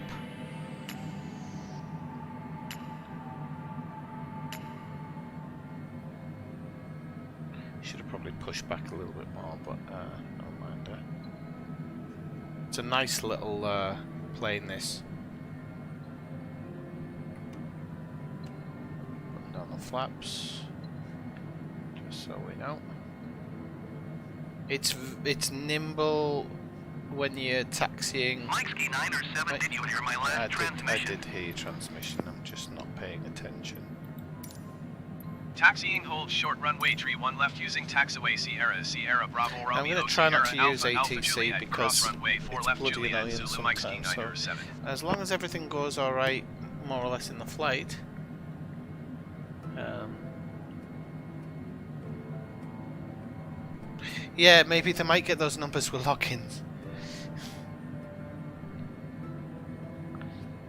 Should have probably pushed back a little bit more, but don't mind it. It's a nice little plane, this. Putting down the flaps, just so we know. It's nimble when you're taxiing. Mike Ski 907, did you hear my last transmission? I did hear your transmission. I'm just not paying attention. Taxiing hold short runway 31 left using taxiway Sierra Sierra Bravo Romeo I'm going to try not to Sierra use Alpha Alpha ATC Juliet, because cross runway 4 it's left bloody Juliet annoying Zulu Mike Ski sometimes. So 907. as long as everything goes alright, more or less in the flight. Yeah, maybe they might get those numbers with lock-ins.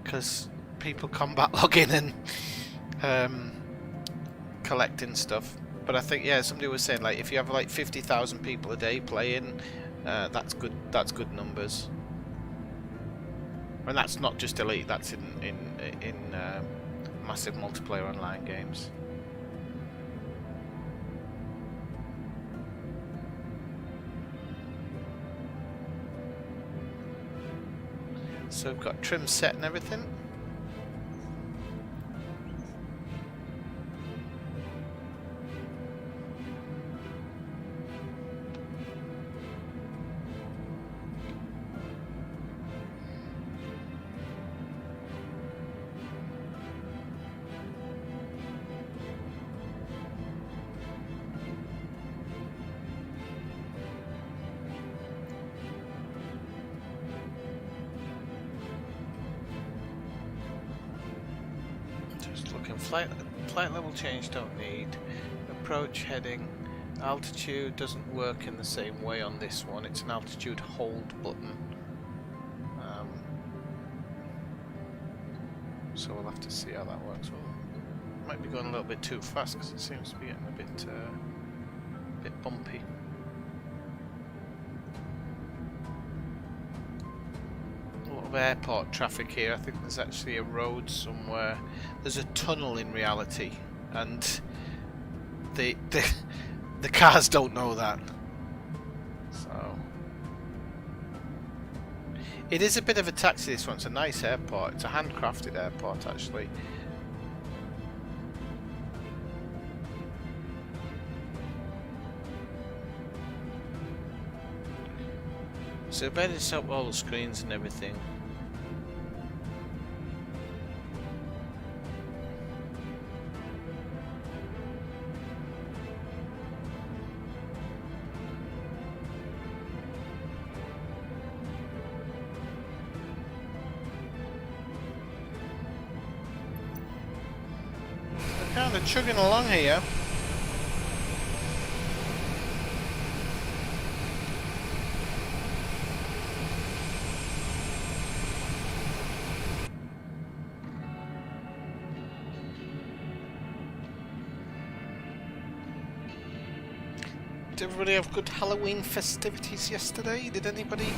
Because people combat logging and collecting stuff. But I think, yeah, somebody was saying, like, if you have like 50,000 people a day playing, that's good. That's good numbers. And that's not just Elite, that's in massive multiplayer online games. So we've got trim set and everything. Flight level change don't need. Approach heading. Altitude doesn't work in the same way on this one. It's an altitude hold button. So we'll have to see how that works. Well, might be going a little bit too fast because it seems to be getting a bit bumpy. Airport traffic here. I think there's actually a road somewhere. There's a tunnel in reality, and the cars don't know that. So it is a bit of a taxi. This one. It's a nice airport. It's a handcrafted airport actually. So I bet it's up all the screens and everything. We're kind of chugging along here. Did everybody have good Halloween festivities yesterday? Did anybody?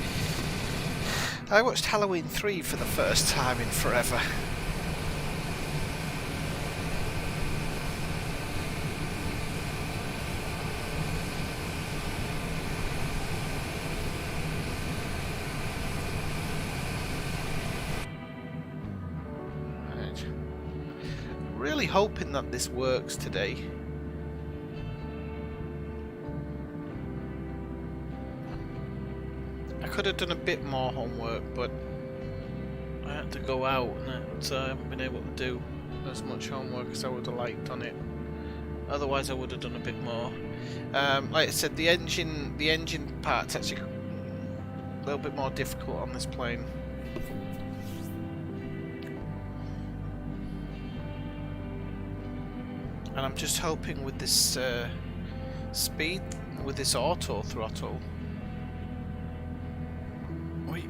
I watched Halloween 3 for the first time in forever. Right. Really hoping that this works today. I could have done a bit more homework, but I had to go out and I haven't been able to do as much homework as I would have liked on it. Otherwise I would have done a bit more. Like I said, the engine part's actually a little bit more difficult on this plane. And I'm just hoping with this speed, with this auto throttle. Wait,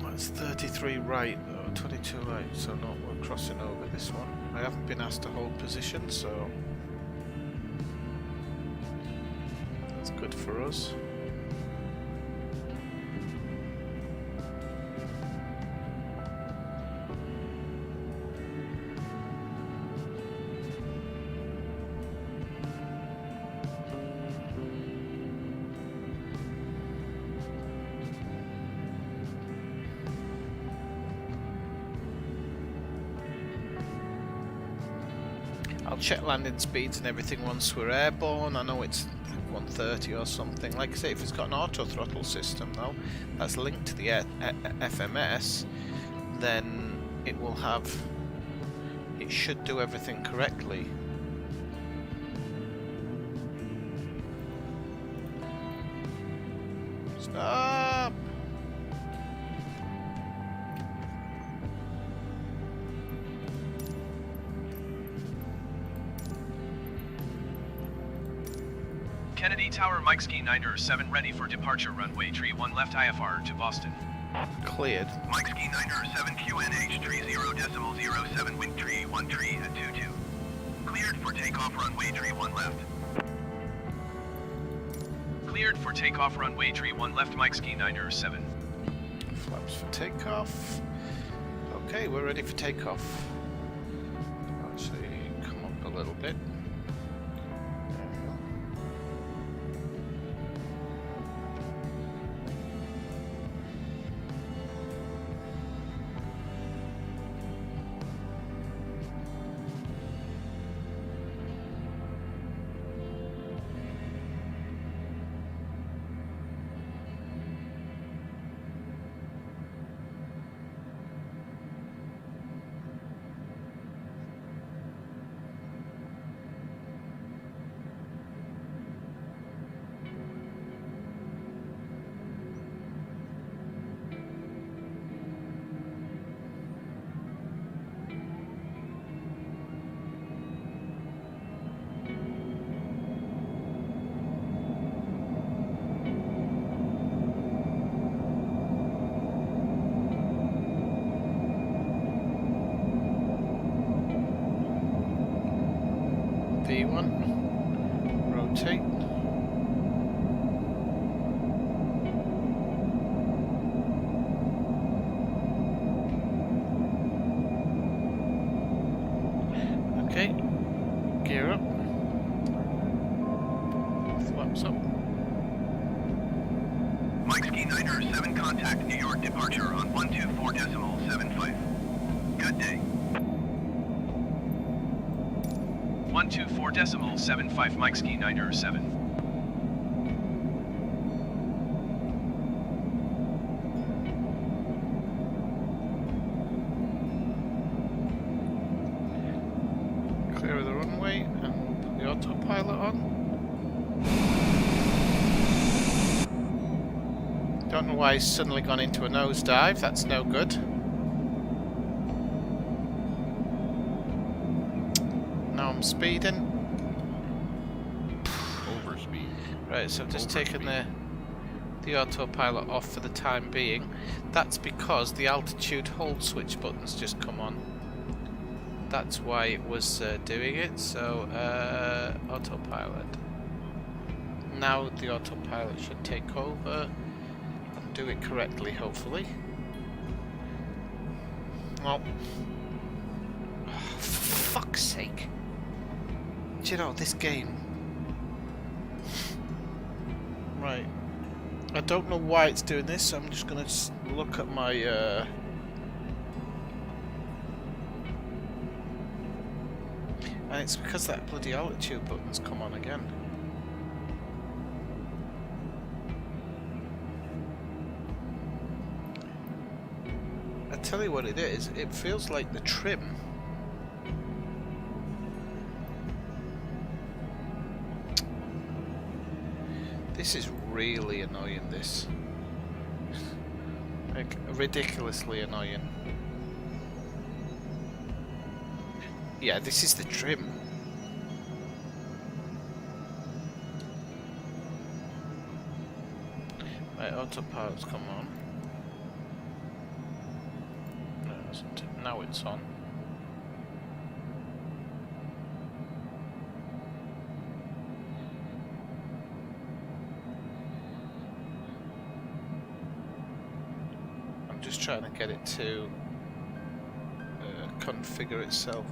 that's 33 right, 22 right, so no, we're crossing over this one. I haven't been asked to hold position, so that's good for us. I'll check landing speeds and everything once we're airborne. I know it's 130 or something. Like I say, if it's got an auto throttle system though, that's linked to the FMS, then it will have, it should do everything correctly. Stop! Kennedy Tower, Mike Ski 907 ready for departure, runway 31 left IFR to Boston. Cleared. Mike Ski 907 QNH 30.07 wind tree 1 tree at 22. Cleared for takeoff, runway 31 left. Cleared for takeoff, runway 31 left, Mike Ski 907. Flaps for takeoff. Okay, we're ready for takeoff. Actually, come up a little bit. There we go. V1, rotate. Okay, gear up. Flaps up. Mike Ski Niner 7 contact New York departure on 124.75. Good day. 124.75 Mike Ski Niner 7. Clear of the runway and put the autopilot on. Don't know why he's suddenly gone into a nosedive, that's no good. Now I'm speeding. Overspeed. Right, so I've just taken the autopilot off for the time being. That's because the altitude hold switch button's just come on. That's why it was doing it, so autopilot. Now the autopilot should take over and do it correctly, hopefully. Well, for fuck's sake. Do you know, this game... Right. I don't know why it's doing this, so I'm just gonna look at my and it's because that bloody altitude button's come on again. I tell you what it is, it feels like the trim. This is really annoying, this. Like, ridiculously annoying. Yeah, this is the trim. Right, autopilot's come on. No, it hasn't. Now it's on. I'm just trying to get it to configure itself.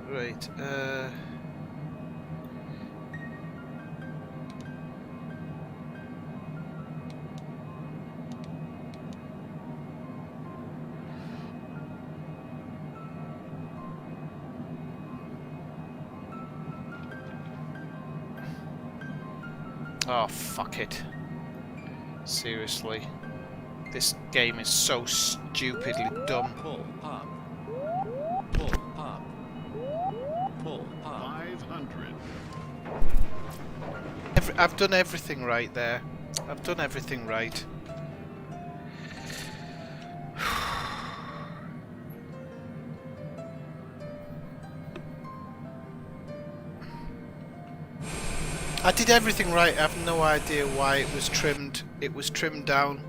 Right, oh, fuck it. Seriously. This game is so stupidly dumb. Pull up. Pull up. Pull up. 500. I've done everything right there. I've done everything right. I did everything right. I have no idea why it was trimmed. It was trimmed down.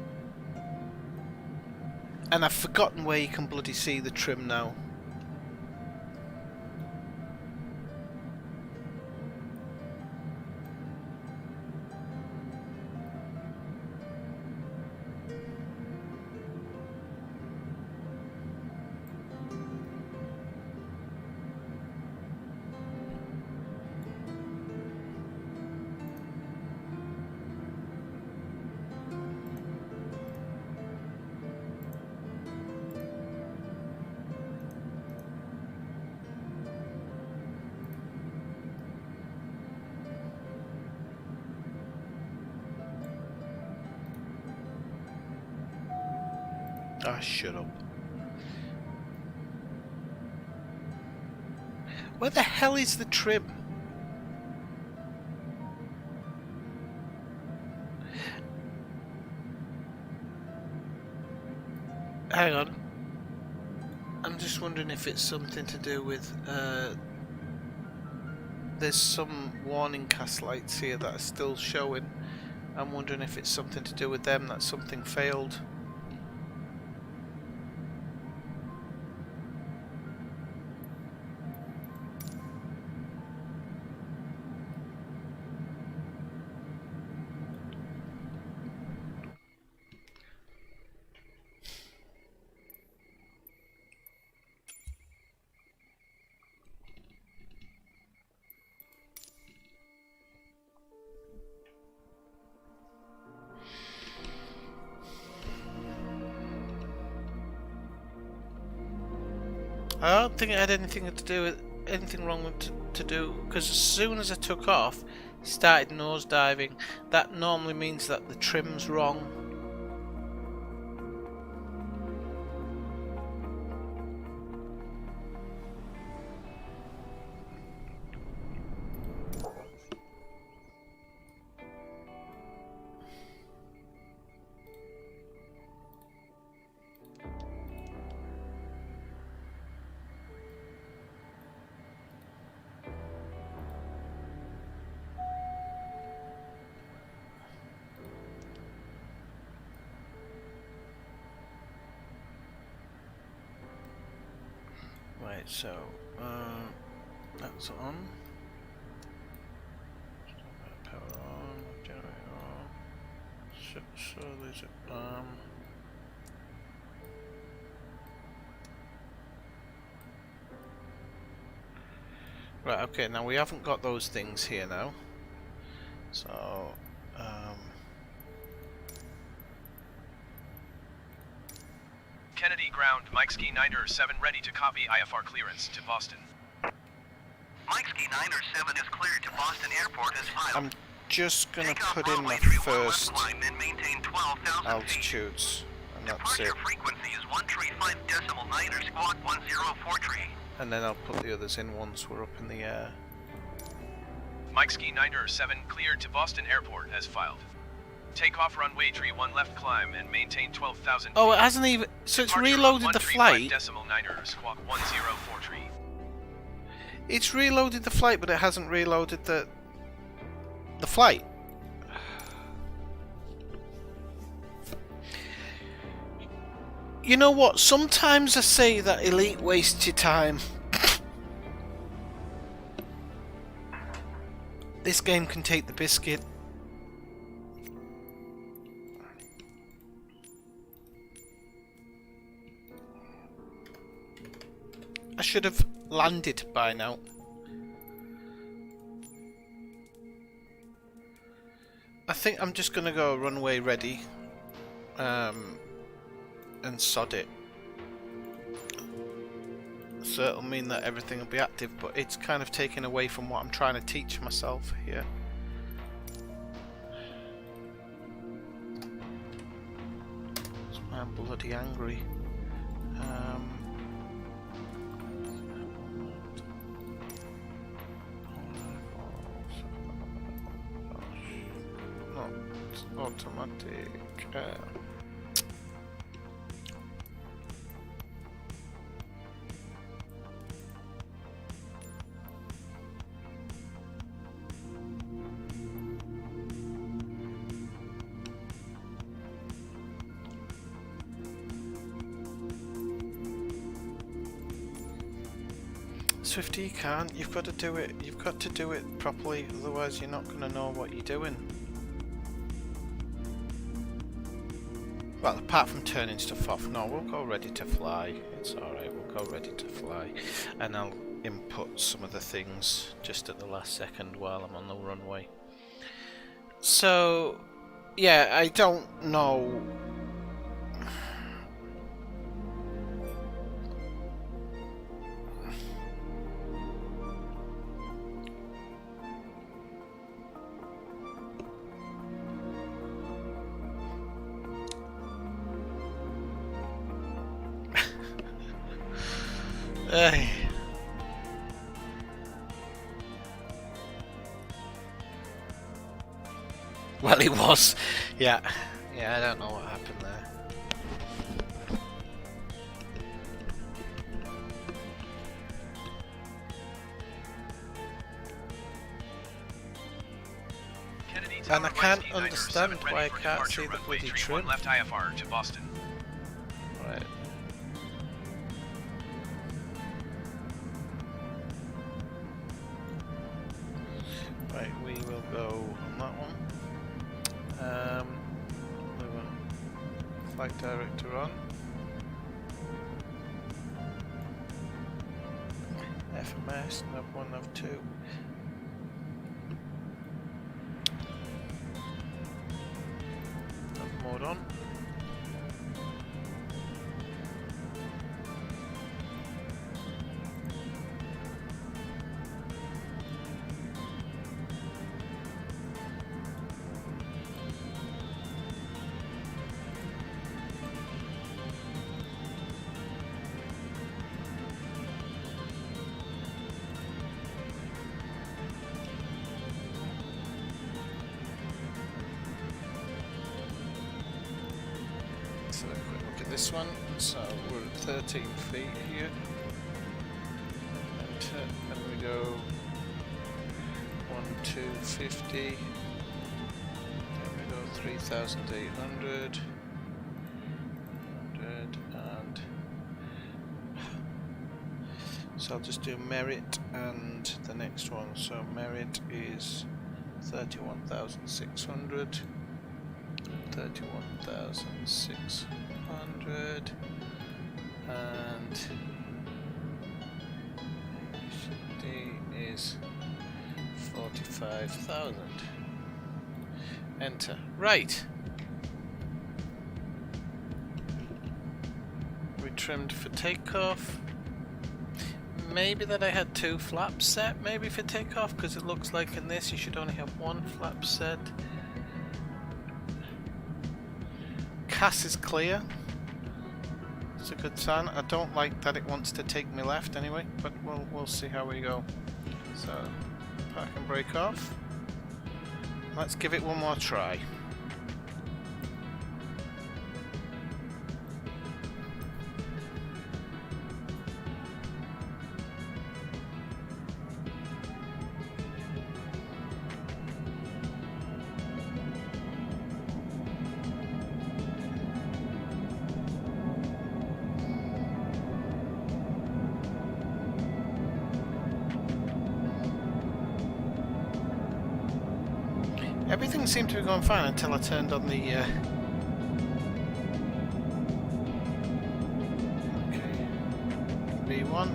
And I've forgotten where you can bloody see the trim now. Ah, shut up. Where the hell is the trim? Hang on. I'm just wondering if it's something to do with... there's some warning cast lights here that are still showing. I'm wondering if it's something to do with them, that something failed. I don't think it had anything to do with anything wrong with to do, because as soon as I took off, it started nosediving. That normally means that the trim's wrong. Right, so that's on. Power on, generator on. So there's right, okay, now we haven't got those things here now. So Kennedy ground, Mike Ski 907 ready to copy IFR clearance to Boston. Mike Ski 907 is cleared to Boston Airport as filed. I'm just gonna Take off put in runway my 31 left first climb and maintain 12,000 feet. altitudes, and that's it. Departure frequency is 135.9 squawk 104 And then I'll put the others in once we're up in the air. Mike Ski 907 cleared to Boston Airport as filed. Take off runway 31 left climb and maintain 12,000 Oh, feet. it hasn't even... So it's Departure reloaded on the 135 flight. decimal 9er, squawk 104 It's reloaded the flight, but it hasn't reloaded the flight. You know what? Sometimes I say that Elite wastes your time. This game can take the biscuit. I should have landed by now. I think I'm just gonna go runway ready, and sod it. So it'll mean that everything will be active, but it's kind of taken away from what I'm trying to teach myself here. So I'm bloody angry. Automatic. Swifty, you can't. You've got to do it. You've got to do it properly, otherwise you're not going to know what you're doing. Well, apart from turning stuff off, no, we'll go ready to fly. It's alright, we'll go ready to fly. And I'll input some of the things just at the last second while I'm on the runway. So, yeah, I don't know. Ay. Well, it was. Yeah. Yeah, I don't know what happened there. Kennedy And Tower, I can't Whiskey 9er, understand 7 ready why I for can't departure, see the runway bloody 31 trim. left IFR to Boston. Right. Right, we will go on that one. We want flight director on. FMS, nav 1, nav 2. Nav mode on. Let's have a quick look at this one. So we're at 13 feet here. Enter, and we go 1250. Then we go 3,800. And so I'll just do merit and the next one. So merit is 31,600. 31,600 and D is 45,000. Enter. Right. We trimmed for takeoff. Maybe that I had 2 flaps set maybe for takeoff, because it looks like in this you should only have 1 flap set. CAS is clear. It's a good sign. I don't like that it wants to take me left anyway, but we'll see how we go. So park and brake off. Let's give it one more try. Everything seemed to be going fine until I turned on the okay. V1.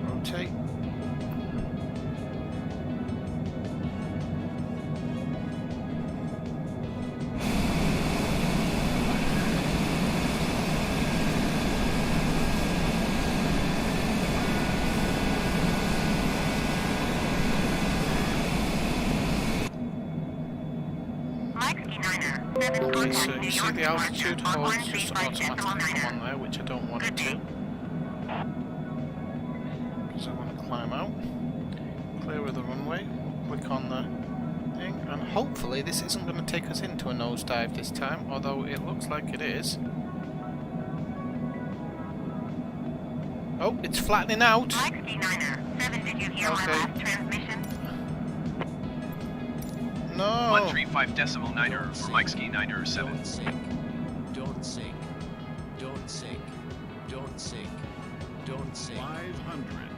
Rotate. Okay, so you see the altitude holds just automatically come on there, which I don't want it to. Because I want to climb out. Clear of the runway. Click on the thing. And hopefully this isn't going to take us into a nosedive this time, although it looks like it is. Oh, it's flattening out. Mike Niner, 7, did you hear my last transmission? No. 135.9er for Mike Ski 9er 7. Don't sink. Don't sink. Don't sink. Don't sink. Don't sink. 500,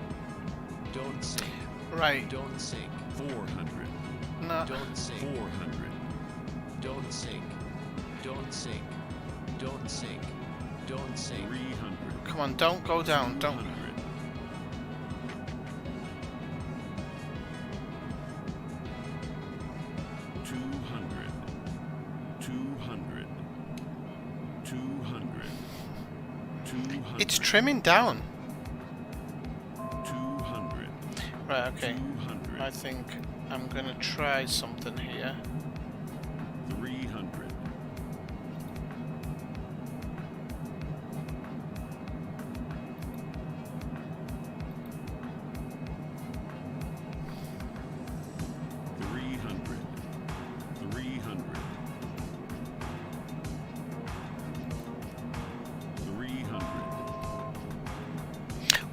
Don't sink. Right. Don't sink. 400, No. Don't sink. 400, Don't sink. Don't sink. Don't sink. Don't sink. 300, Come on, don't go down. Don't. 200, 200, 200, 200, 200. It's trimming down. 200, Right, okay. 200, I think I'm going to try something here. 300, 400,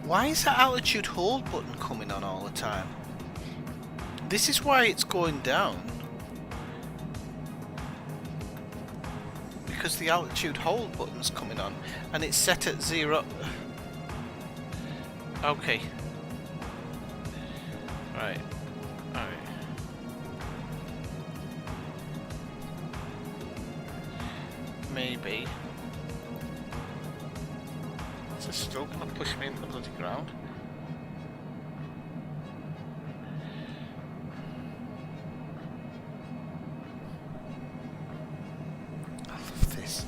Why is that altitude hold button coming on all the time? This is why it's going down. Because the altitude hold button's coming on and it's set at 0. Okay. Right. Alright. Maybe. Is it still gonna push me into the bloody ground? I love this.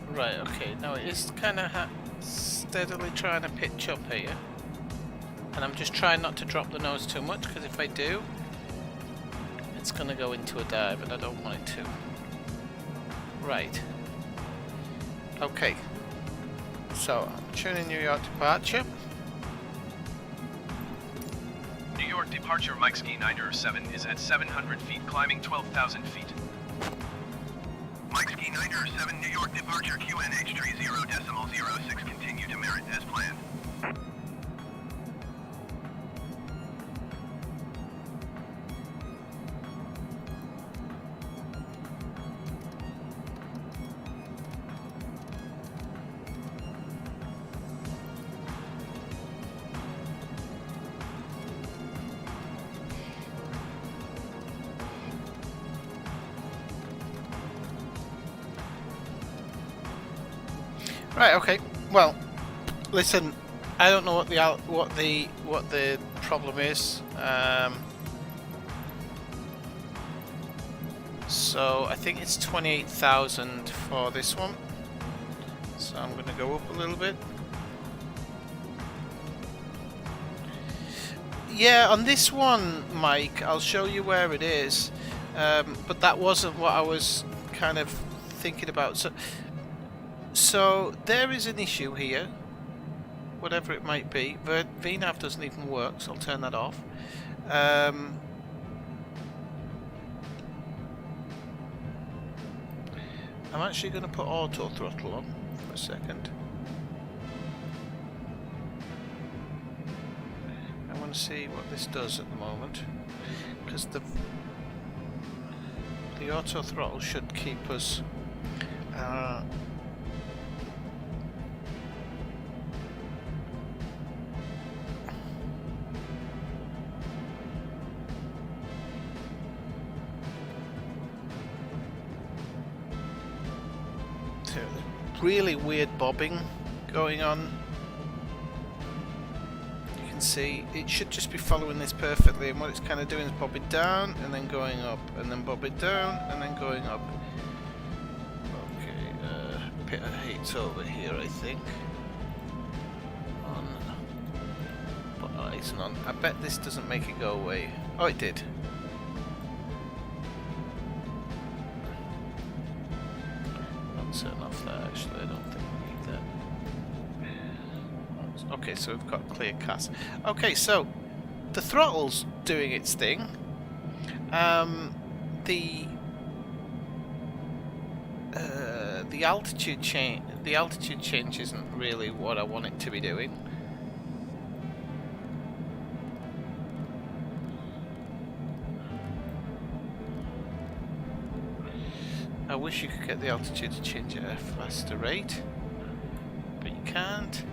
Right, okay, now it is kind of steadily trying to pitch up here. And I'm just trying not to drop the nose too much, because if I do, it's going to go into a dive, and I don't want it to. Right. Okay. So, I'm tuning New York departure. New York departure Mike Ski 907 is at 700 feet, climbing 12,000 feet. Mike Ski 907, New York departure QNH 30.06, continue to Merritt as planned. Right, okay. Well, listen, I don't know what the problem is. So I think it's 28,000 for this one. So I'm going to go up a little bit. Yeah, on this one, Mike, I'll show you where it is. But that wasn't what I was kind of thinking about. So there is an issue here, whatever it might be. VNAV doesn't even work, so I'll turn that off. I'm actually going to put auto throttle on for a second. I want to see what this does at the moment, because the auto throttle should keep us really weird bobbing going on. You can see it should just be following this perfectly, and what it's kind of doing is bobbing down and then going up, and then bobbing down and then going up. Okay, pit of heat's over here, I think. On, but it's not. I bet this doesn't make it go away. Oh, it did. Turn off that, actually. I don't think we need that. Okay, so we've got clear cast. Okay, so the throttle's doing its thing. The altitude change isn't really what I want it to be doing. I wish you could get the altitude to change at a faster rate, but you can't.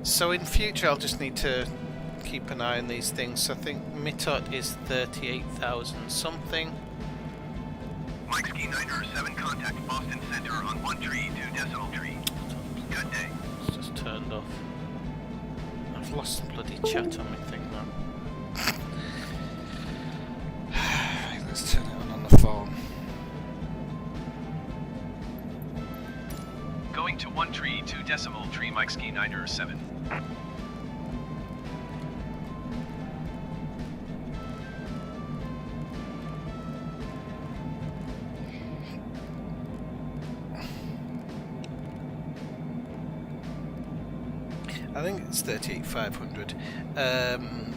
So in future I'll just need to keep an eye on these things. So I think Mitot is 38,000 something. Mike Ski 907, contact Boston Center on 1 tree, 2 decimal tree. Good day. It's just turned off. I've lost some bloody chat on my thing now. Let's turn it on the phone. Going to 1 tree, 2 decimal tree Mike Ski 907. I think it's 38,500.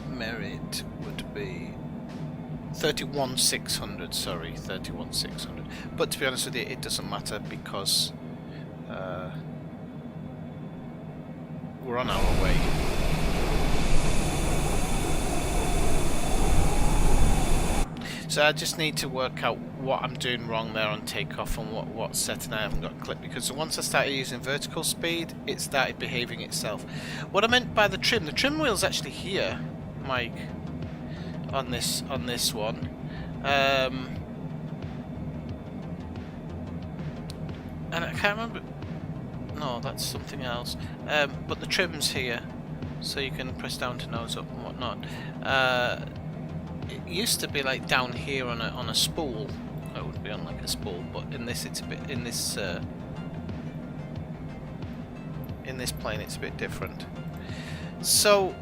Merit would be 31,600. Sorry, 31,600. But to be honest with you, it doesn't matter because we're on our way. So I just need to work out what I'm doing wrong there on takeoff and what setting I haven't got clipped, because once I started using vertical speed, it started behaving itself. What I meant by the trim wheel's actually here, Mike, on this one. And I can't remember. No, that's something else. But the trim's here, so you can press down to nose up and whatnot. It used to be like down here on a spool. It would be on like a spool, but in this it's a bit in this plane it's a bit different. So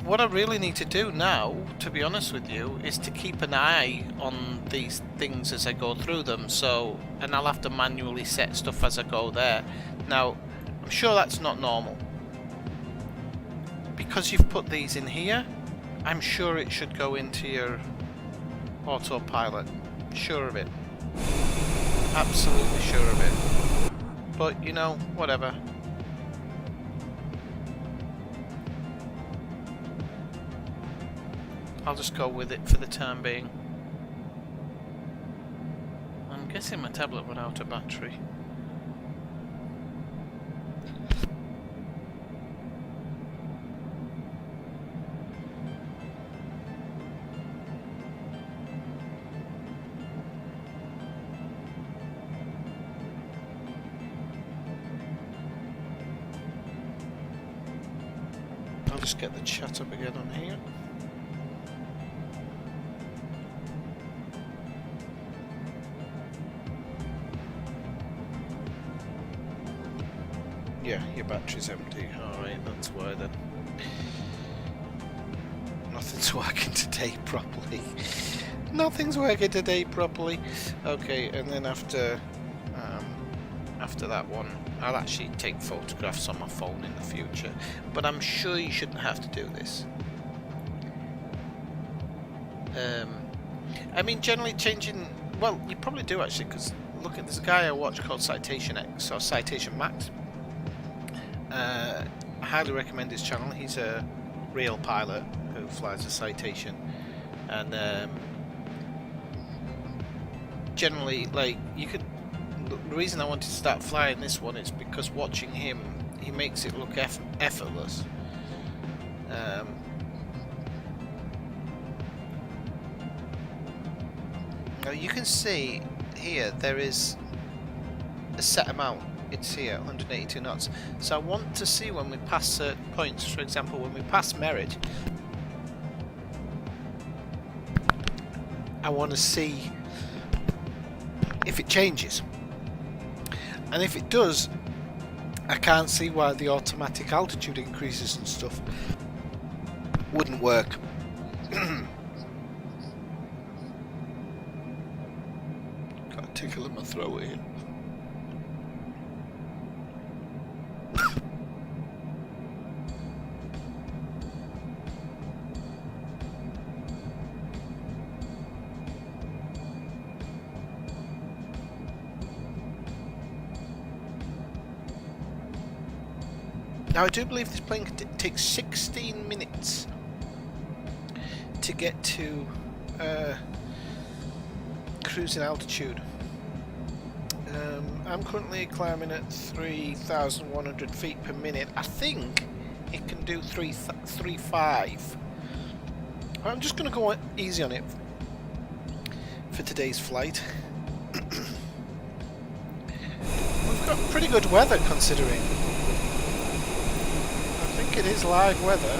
what I really need to do now, to be honest with you, is to keep an eye on these things as I go through them. So, and I'll have to manually set stuff as I go there. Now, I'm sure that's not normal. Because you've put these in here, I'm sure it should go into your autopilot. Sure of it. Absolutely sure of it. But, you know, whatever. I'll just go with it for the time being. I'm guessing my tablet ran out of battery. I'll just get the chat up again on here. Yeah, your battery's empty. Alright, that's why then. Nothing's working today properly. Nothing's working today properly. Okay, and then after that one, I'll actually take photographs on my phone in the future. But I'm sure you shouldn't have to do this. I mean, generally changing... Well, you probably do actually, because look at this guy I watch called Citation X, or Citation Max. I highly recommend his channel. He's a real pilot who flies a Citation, and generally, like, you could. The reason I wanted to start flying this one is because watching him, he makes it look effortless. Now you can see here there is a set amount. It's here, 182 knots. So I want to see when we pass certain points. For example, when we pass Merit, I want to see if it changes. And if it does, I can't see why the automatic altitude increases and stuff wouldn't work. Got a tickle in my throat here. Now I do believe this plane takes 16 minutes to get to cruising altitude. I'm currently climbing at 3,100 feet per minute. I think it can do 3.5. I'm just going to go easy on it for today's flight. We've got pretty good weather considering. I think it is live weather.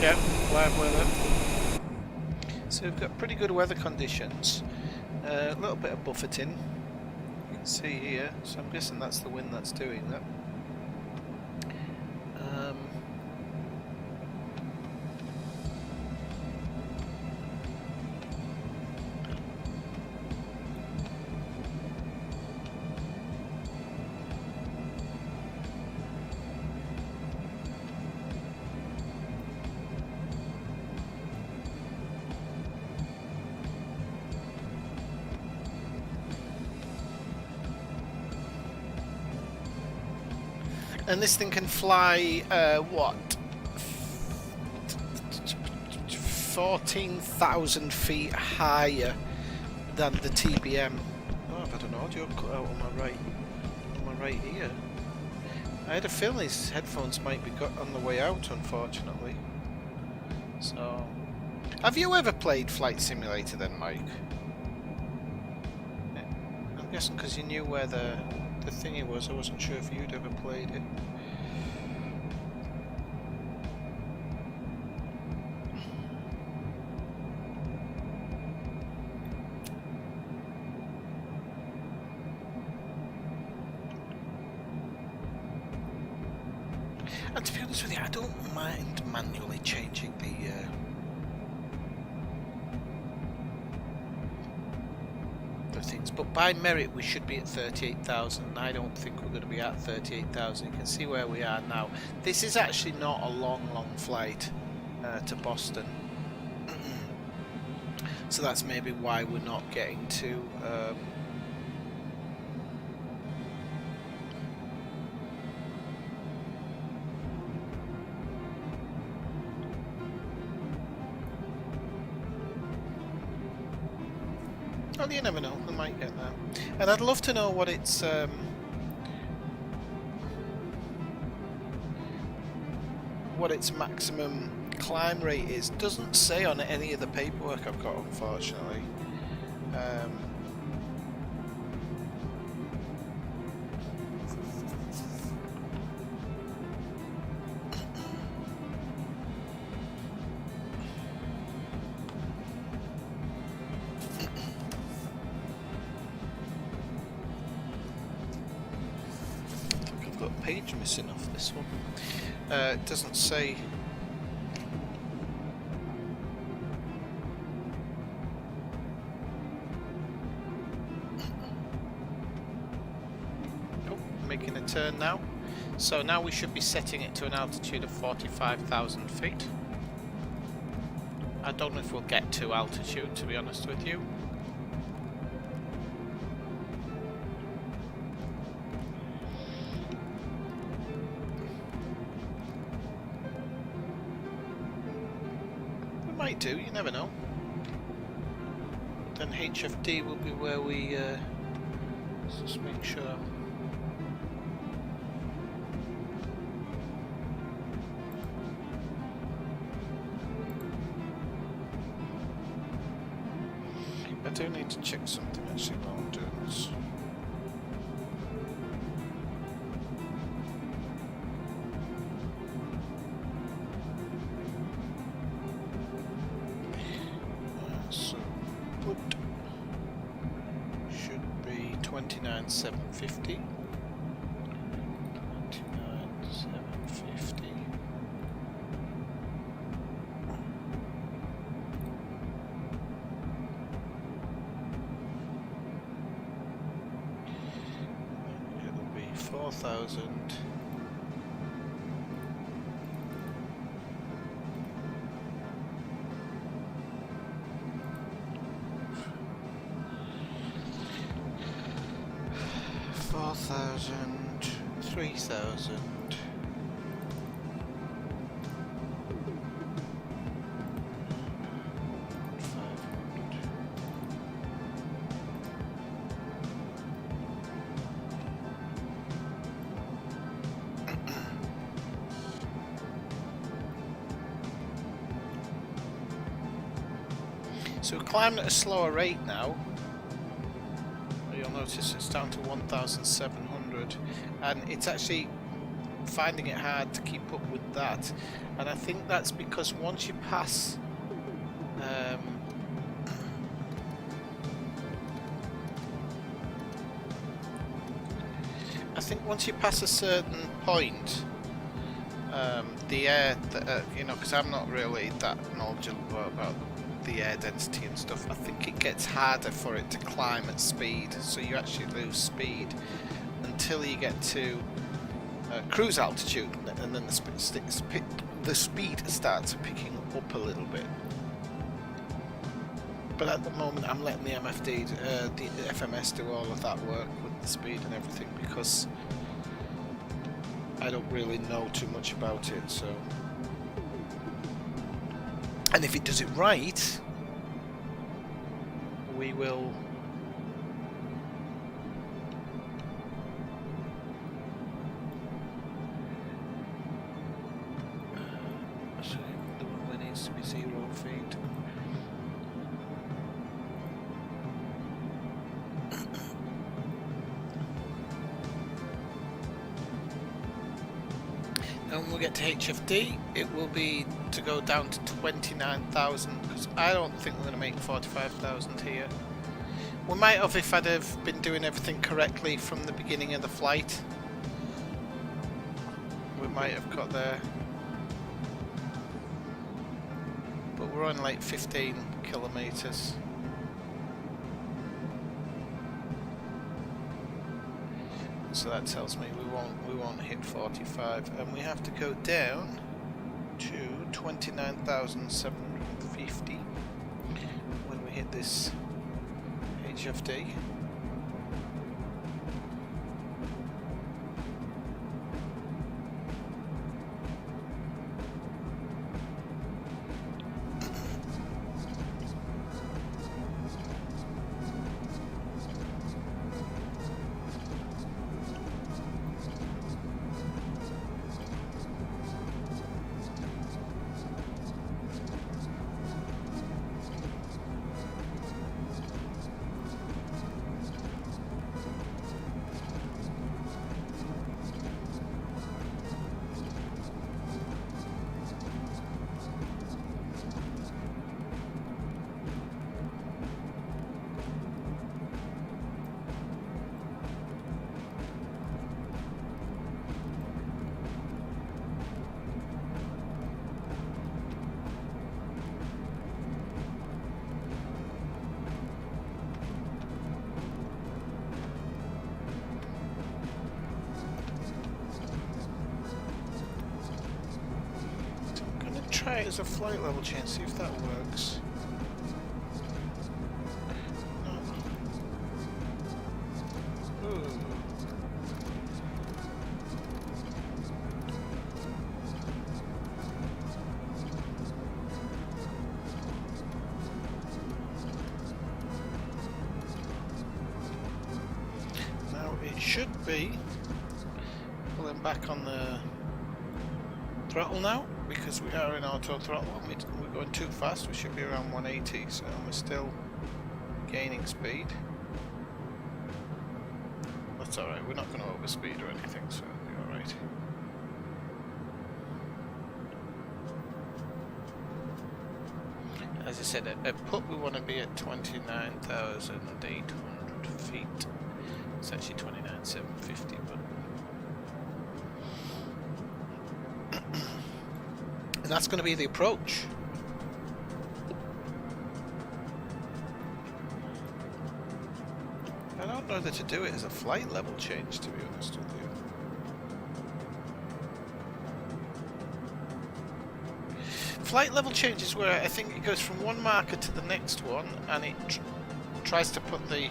Yep, live weather. So we've got pretty good weather conditions. A little bit of buffeting. You can see here. So I'm guessing that's the wind that's doing that. And this thing can fly, what? 14,000 feet higher than the TBM. Oh, I've had an audio cut out on my right ear. I had a feeling these headphones might be on the way out, unfortunately. So, have you ever played Flight Simulator then, Mike? Yeah. I'm guessing because you knew where the thingy was, I wasn't sure if you'd ever played it. And to be honest with you, I don't mind manually changing the things, but by merit we should be at 38,000, and I don't think we're going to be at 38,000. You can see where we are now. This is actually not a long flight to Boston. So that's maybe why we're not getting to well, you never know, we might get there. And I'd love to know what its maximum climb rate is. Doesn't say on any of the paperwork I've got, unfortunately. I've got a page missing off this one. It doesn't say. Making a turn now. So now we should be setting it to an altitude of 45,000 feet. I don't know if we'll get to altitude, to be honest with you. We might do, you never know. Then HFD will be where we let's just make sure. I do need to check something actually while I'm doing this. So put should be 29,750. 29,750. It'll be 4,000. $4,000, $3,000. So we're climbing at a slower rate now. You'll notice it's down to 1,700, and it's actually finding it hard to keep up with that. And I think that's because once you pass a certain point, the air, you know, because I'm not really that knowledgeable about the air density and stuff, I think it gets harder for it to climb at speed, so you actually lose speed until you get to cruise altitude, and then the speed starts picking up a little bit. But at the moment I'm letting the FMS do all of that work with the speed and everything, because I don't really know too much about it, so... And if it does it right, we will... So the one that needs to be 0 feet. And when we get to HFD, it will be to go down to 29,000, because I don't think we're going to make 45,000 here. We might have if I'd have been doing everything correctly from the beginning of the flight. We might have got there. But we're on like 15 kilometers. So that tells me we won't hit 45, and we have to go down to 29,750 when we hit this HFD. Try it as a flight level change, see if that works. No. Ooh. Now it should be pulling back on the throttle now, because we are in auto throttle and we're going too fast. We should be around 180, so we're still gaining speed. That's alright, we're not going to overspeed or anything, so it'll be alright. As I said, at put we want to be at 29,800 feet. It's actually 29,750, but... And that's going to be the approach. I don't know whether to do it as a flight level change, to be honest with you. Flight level change is where I think it goes from one marker to the next one, and it tries to put the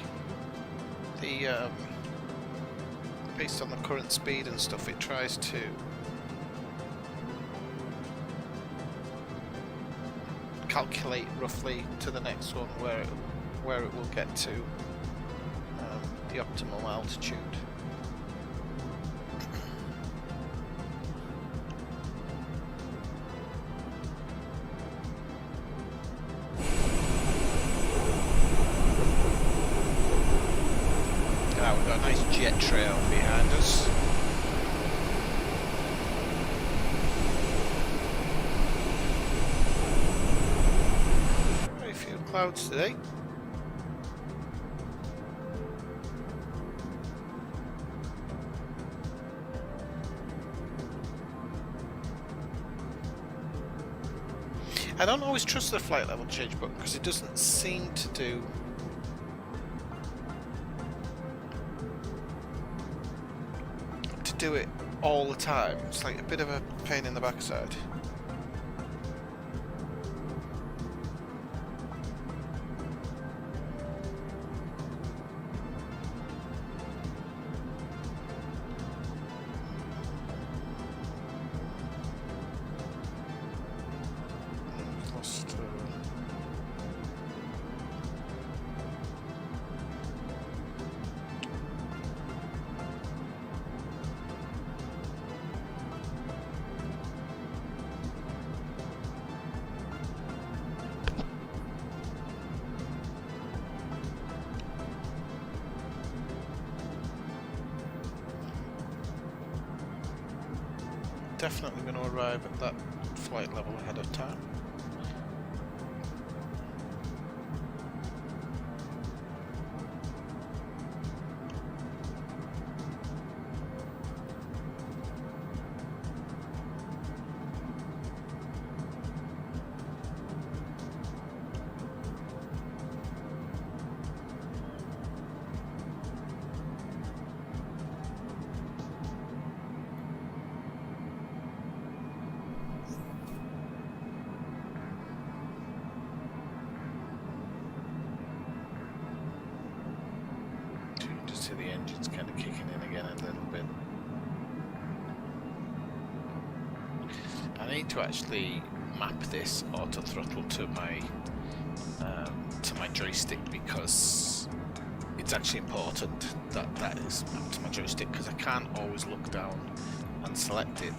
based on the current speed and stuff, it tries to calculate roughly to the next one where it will get to the optimal altitude. Now we've got a nice jet trail behind us. Clouds today. I don't always trust the flight level change button because it doesn't seem to do it all the time. It's like a bit of a pain in the backside. definitely going to arrive at that flight level ahead of time. So the engine's kind of kicking in again a little bit. I need to actually map this auto throttle to my joystick, because it's actually important that that is mapped to my joystick, because I can't always look down and select it.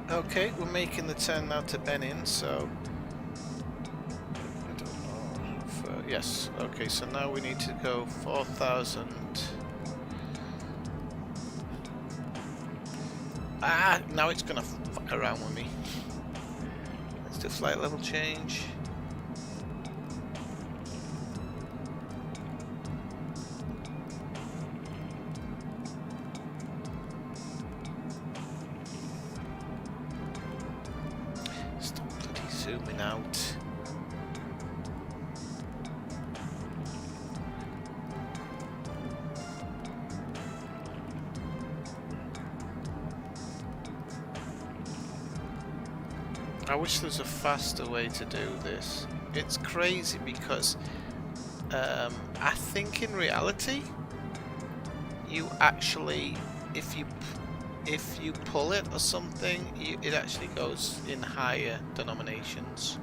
Okay, we're making the turn now to Benin, so I don't know if, yes, okay, so now we need to go 4,000. Ah, now it's gonna fuck around with me. Let's do flight level change. Zooming out. I wish there was a faster way to do this. It's crazy because I think in reality you actually, if you pull it or something, it actually goes in higher denominations.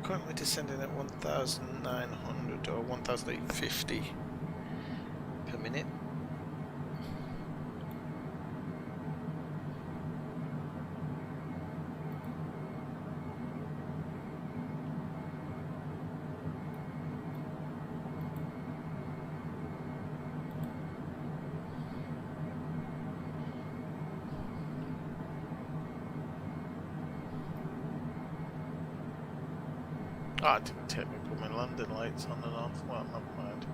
Currently descending at 1,900 or 1,850 per minute. Oh, I didn't technically put my landing lights on and off. Well, never mind.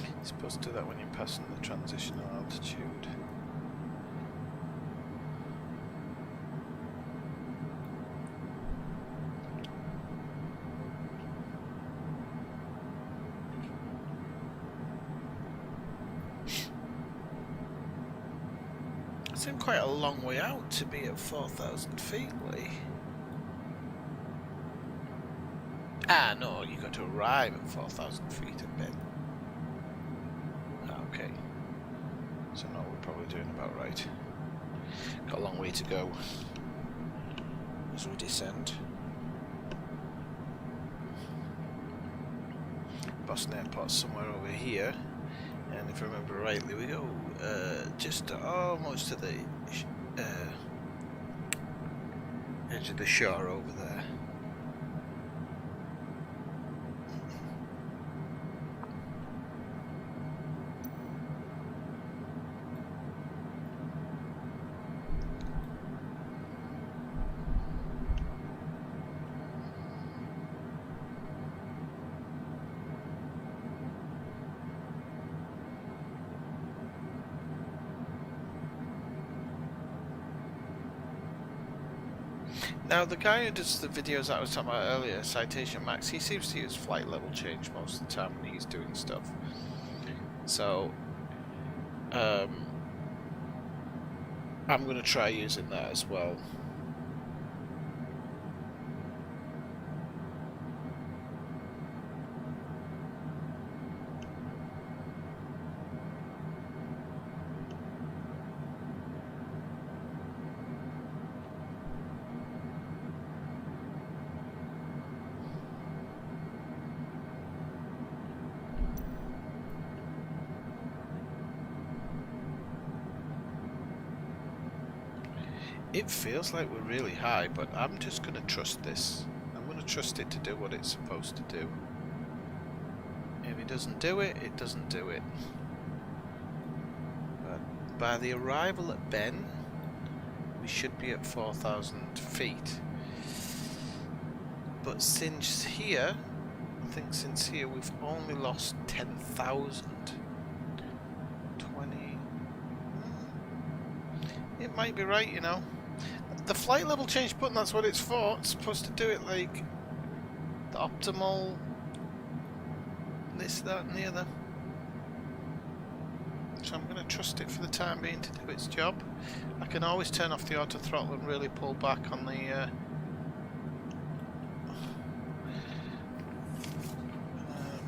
You're supposed to do that when you're passing the transitional altitude. It's in quite a long way out to be at 4,000 feet, Lee. Ah, no, you got to arrive at 4,000 feet a bit. Okay. So no, we're probably doing about right. Got a long way to go as we descend. Boston Airport's somewhere over here. And if I remember rightly, we go just almost to the edge of the shore over there. Now, the guy who does the videos that I was talking about earlier, Citation Max, he seems to use flight level change most of the time when he's doing stuff. So, I'm going to try using that as well. It feels like we're really high, but I'm just going to trust this. I'm going to trust it to do what it's supposed to do. If it doesn't do it, it doesn't do it. But by the arrival at Ben, we should be at 4,000 feet. But since here, I think since here we've only lost 10,000. 20. It might be right, you know. The flight level change button, that's what it's for. It's supposed to do it like the optimal this, that and the other. So I'm going to trust it for the time being to do its job. I can always turn off the auto throttle and really pull back on the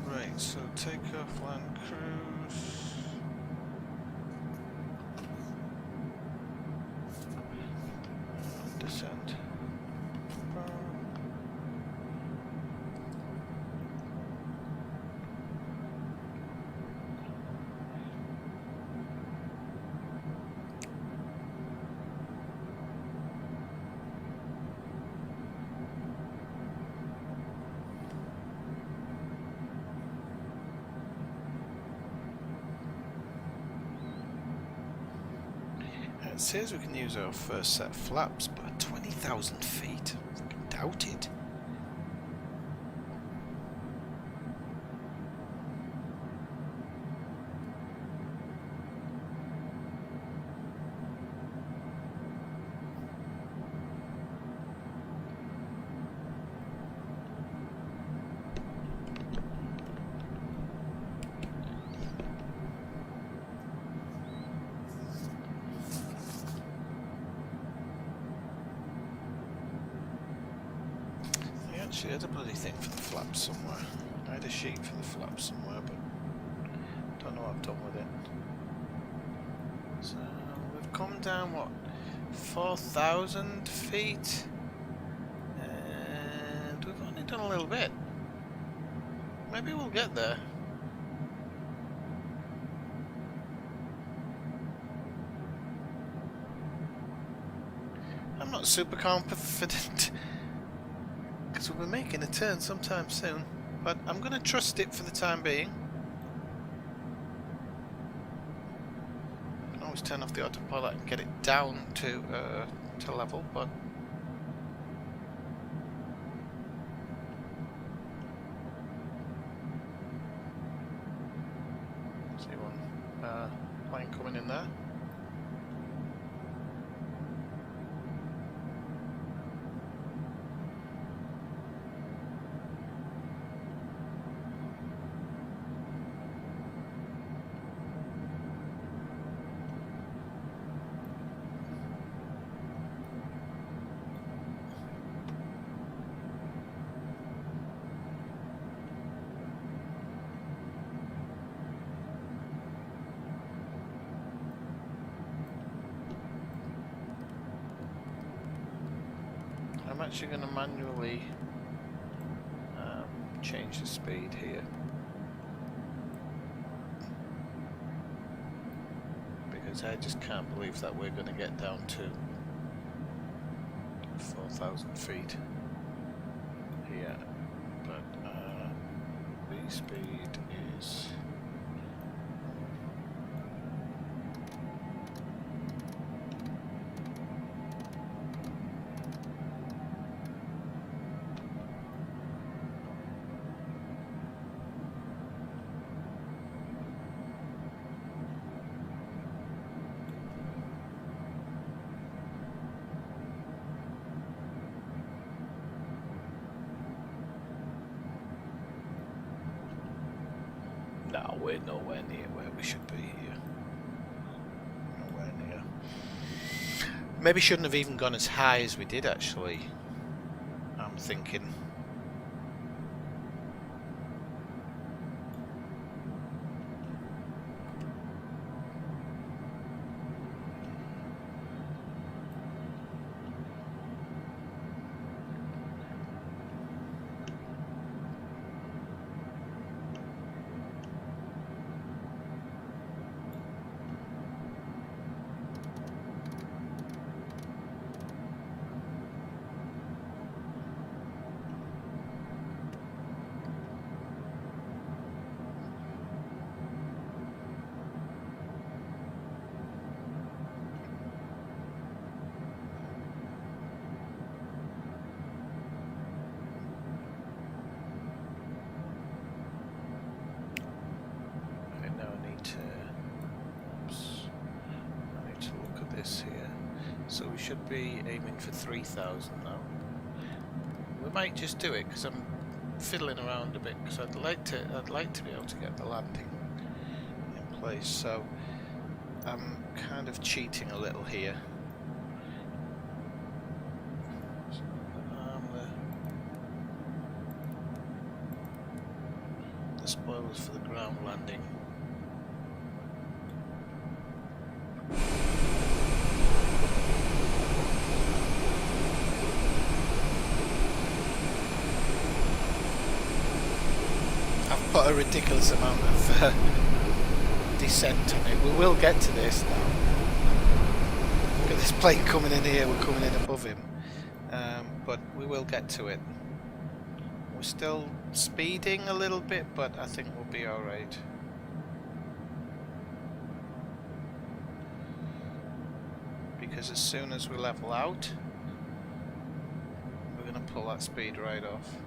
right, so take off, land, cruise. Descent. It says we can use our first set of flaps, but at 20,000 feet, I fucking doubt it. Actually, I had a bloody thing for the flaps somewhere. I had a sheet for the flaps somewhere, but don't know what I've done with it. So we've come down, what, 4,000 feet? And we've only done a little bit. Maybe we'll get there. I'm not super confident. Because we'll be making a turn sometime soon, but I'm going to trust it for the time being. I can always turn off the autopilot and get it down to level, but see one plane coming in there. I'm actually going to manually change the speed here, because I just can't believe that we're going to get down to 4,000 feet here. But B speed is we're nowhere near where we should be here. Nowhere near. Maybe shouldn't have even gone as high as we did, actually. I'm thinking. So we should be aiming for 3,000 now. We might just do it because I'm fiddling around a bit because I'd like to be able to get the landing in place. So I'm kind of cheating a little here. The spoilers for the ground landing. Put a ridiculous amount of descent on it. We will get to this now. Look at this plane coming in here, we're coming in above him. But we will get to it. We're still speeding a little bit, but I think we'll be alright. Because as soon as we level out, we're going to pull that speed right off.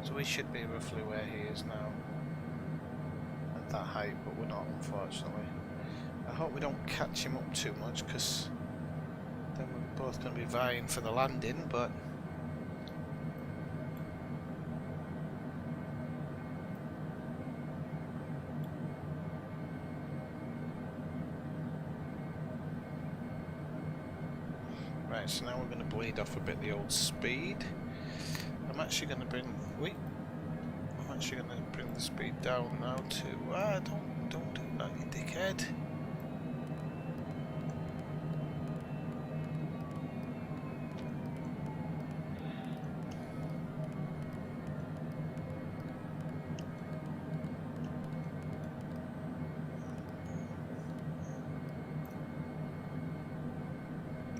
So we should be roughly where he is now, at that height, but we're not, unfortunately. I hope we don't catch him up too much, because then we're both going to be vying for the landing, but... Right, so now we're going to bleed off a bit the old speed. I'm actually going to bring the speed down now to don't do that, you dickhead.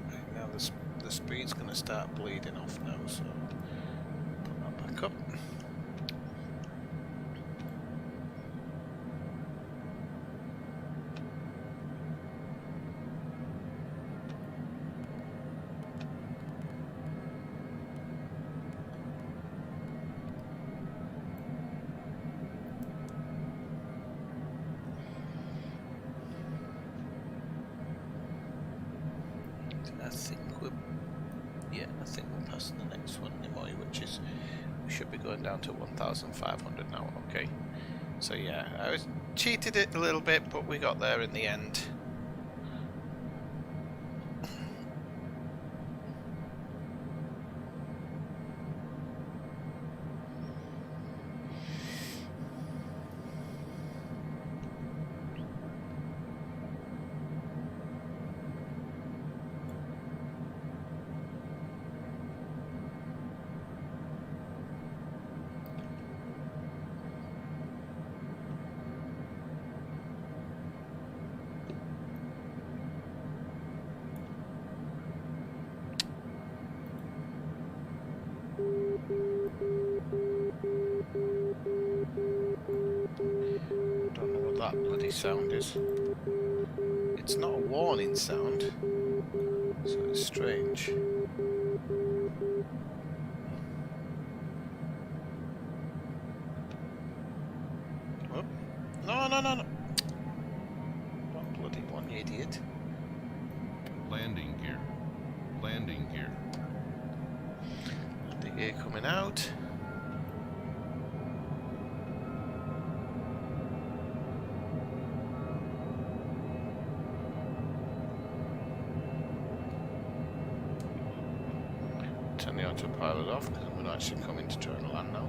Right, now the speed's going to start bleeding off now, so put that back up. I think we're passing the next one, Nimoy, which is, we should be going down to 1,500 now, okay. So yeah, I cheated it a little bit, but we got there in the end. Don't know what that bloody sound is. It's not a warning sound, so it's strange. Oh. No. What bloody one, you idiot. Landing gear Gear coming out. Turn the autopilot off because we're not actually coming to try and land now.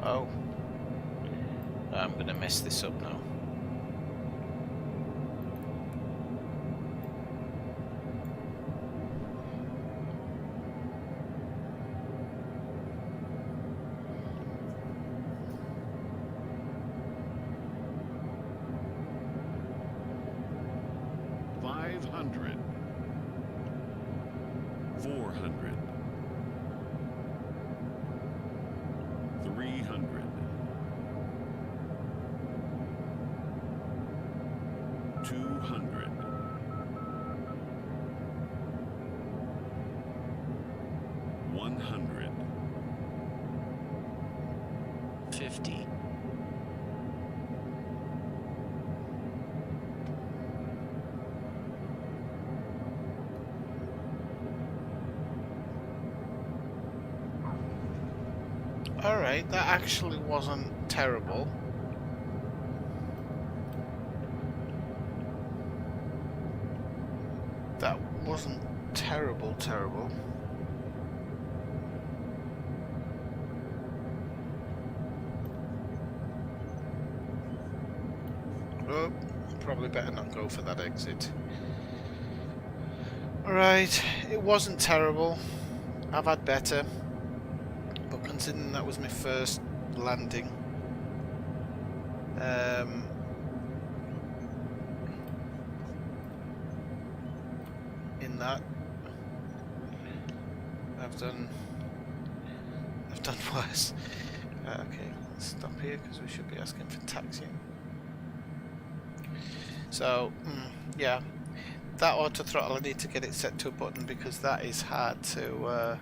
Oh, I'm gonna mess this up now. Five hundred. 400. 300. 200. 100. 50. Alright, that actually wasn't terrible. That wasn't terrible. Oh, probably better not go for that exit. Alright, it wasn't terrible. I've had better. But considering that was my first landing, in that I've done worse. Okay, let's stop here because we should be asking for taxiing. So yeah, that auto throttle, I need to get it set to a button because that is hard to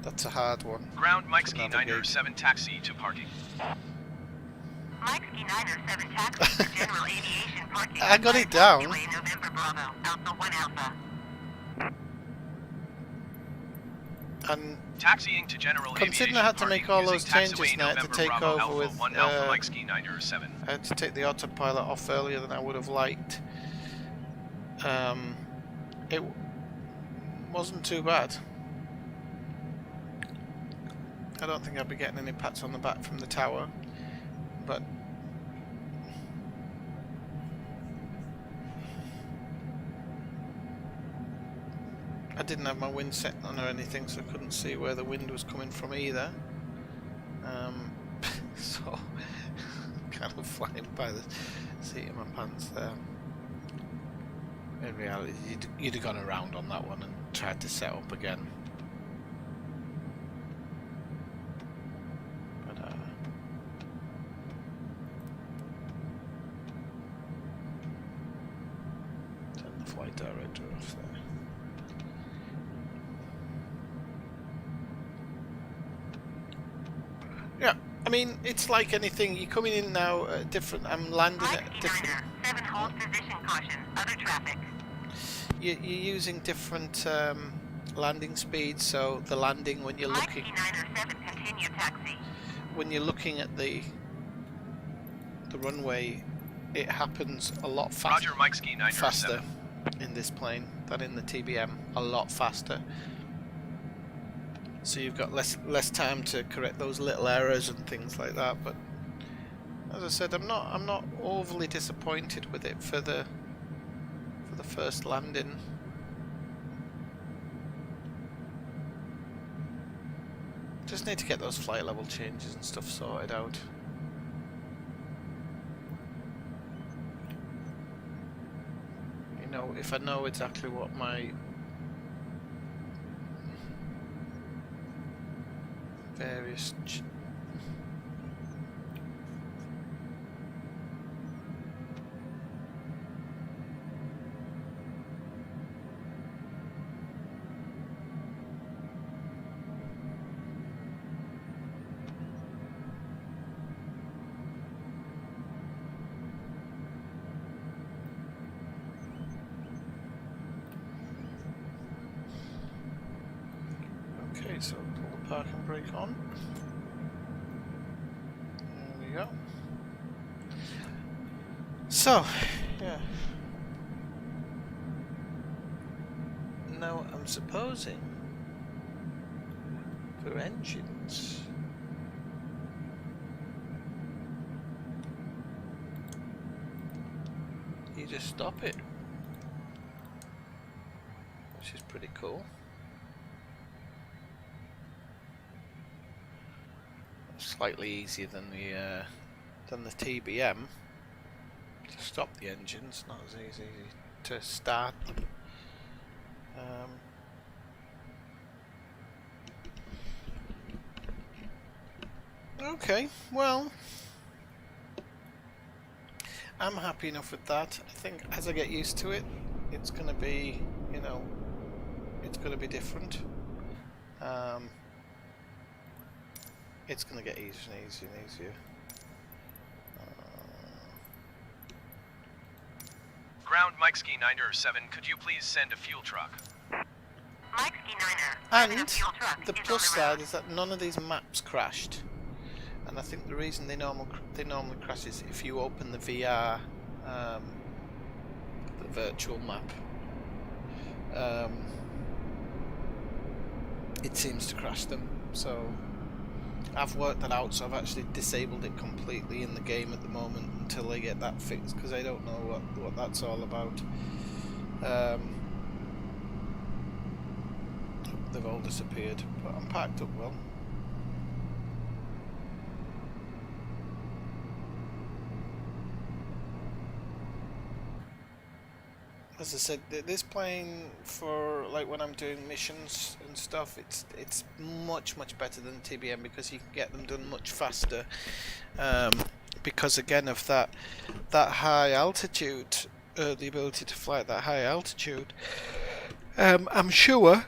that's a hard one. Ground Mike to Ski navigate. 907 taxi to parking. Mike Ski 907 taxi to General Aviation Parking. I got it down. November Bravo, Alpha 1 Alpha. And Taxiing to General considering Aviation I had to Parking make all using those changes taxiway now to November take Bravo, over Alpha with 1 Alpha Mike Ski 907. I had to take the autopilot off earlier than I would have liked. It wasn't too bad. I don't think I'll be getting any pats on the back from the tower, but I didn't have my wind set on or anything, so I couldn't see where the wind was coming from either. So kind of flying by the seat of my pants there. In reality, you'd have gone around on that one and tried to set up again. But turn the flight director off there. Yeah, I mean, it's like anything. You're coming in now at different. I'm landing Mike at Ski different. 9er, 7 hold position caution, other traffic. You're using different landing speeds, so the landing when you're Mike looking Ski 9er 7 continue taxi. when you're looking at the runway, it happens a lot faster. Roger Mike Ski 907. Faster in this plane than in the TBM. A lot faster. So you've got less time to correct those little errors and things like that. But as I said, I'm not overly disappointed with it for the first landing. Just need to get those flight level changes and stuff sorted out. You know, if I know exactly what my various parking brake on. There we go. So, yeah. Now I'm supposing for engines. You just stop it, which is pretty cool. Slightly easier than the TBM. To stop the engines, not as easy to start them. Okay, well, I'm happy enough with that. I think as I get used to it, it's gonna be, you know, it's gonna be different. It's gonna get easier and easier and easier. Ground Mike Ski 907, could you please send a fuel truck? Mike Ski 9er. And fuel truck the is plus on the road. side is that none of these maps crashed, and I think the reason they normally crash is if you open the VR, the virtual map, it seems to crash them. So I've worked that out, so I've actually disabled it completely in the game at the moment until they get that fixed, because I don't know what that's all about. They've all disappeared, but I'm packed up well. As I said, this plane, for like when I'm doing missions and stuff, it's much better than the TBM, because you can get them done much faster. Because again of that high altitude, the ability to fly at that high altitude. I'm sure,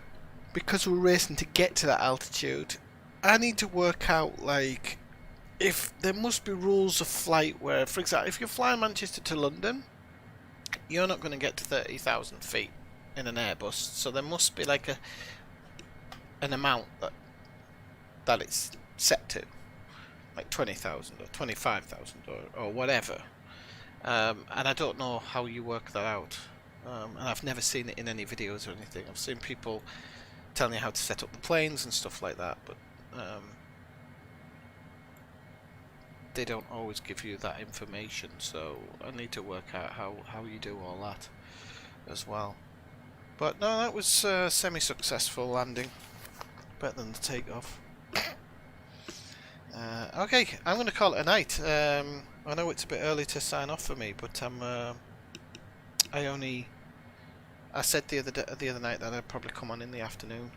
because we're racing to get to that altitude, I need to work out, like, if there must be rules of flight where, for example, if you're flying Manchester to London, you're not going to get to 30,000 feet in an Airbus, so there must be like an amount that it's set to, like 20,000 or 25,000 or whatever. And I don't know how you work that out, and I've never seen it in any videos or anything. I've seen people telling you how to set up the planes and stuff like that, but they don't always give you that information, so I need to work out how you do all that as well. But no, that was a semi-successful landing, better than the takeoff. Okay, I'm going to call it a night. I know it's a bit early to sign off for me, but I said the other night that I'd probably come on in the afternoon,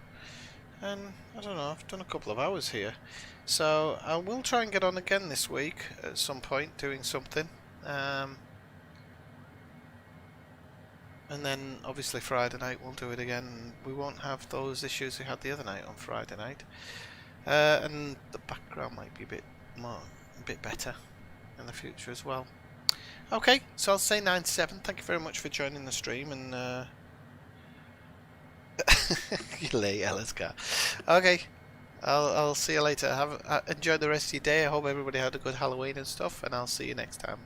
and I don't know, I've done a couple of hours here, so I will try and get on again this week at some point doing something, and then obviously Friday night we'll do it again. We won't have those issues we had the other night on Friday night, and the background might be a bit better in the future as well. Okay, so I'll say 9-7. Thank you very much for joining the stream, and you late, Aliska. Okay, I'll see you later. Enjoy the rest of your day. I hope everybody had a good Halloween and stuff, and I'll see you next time.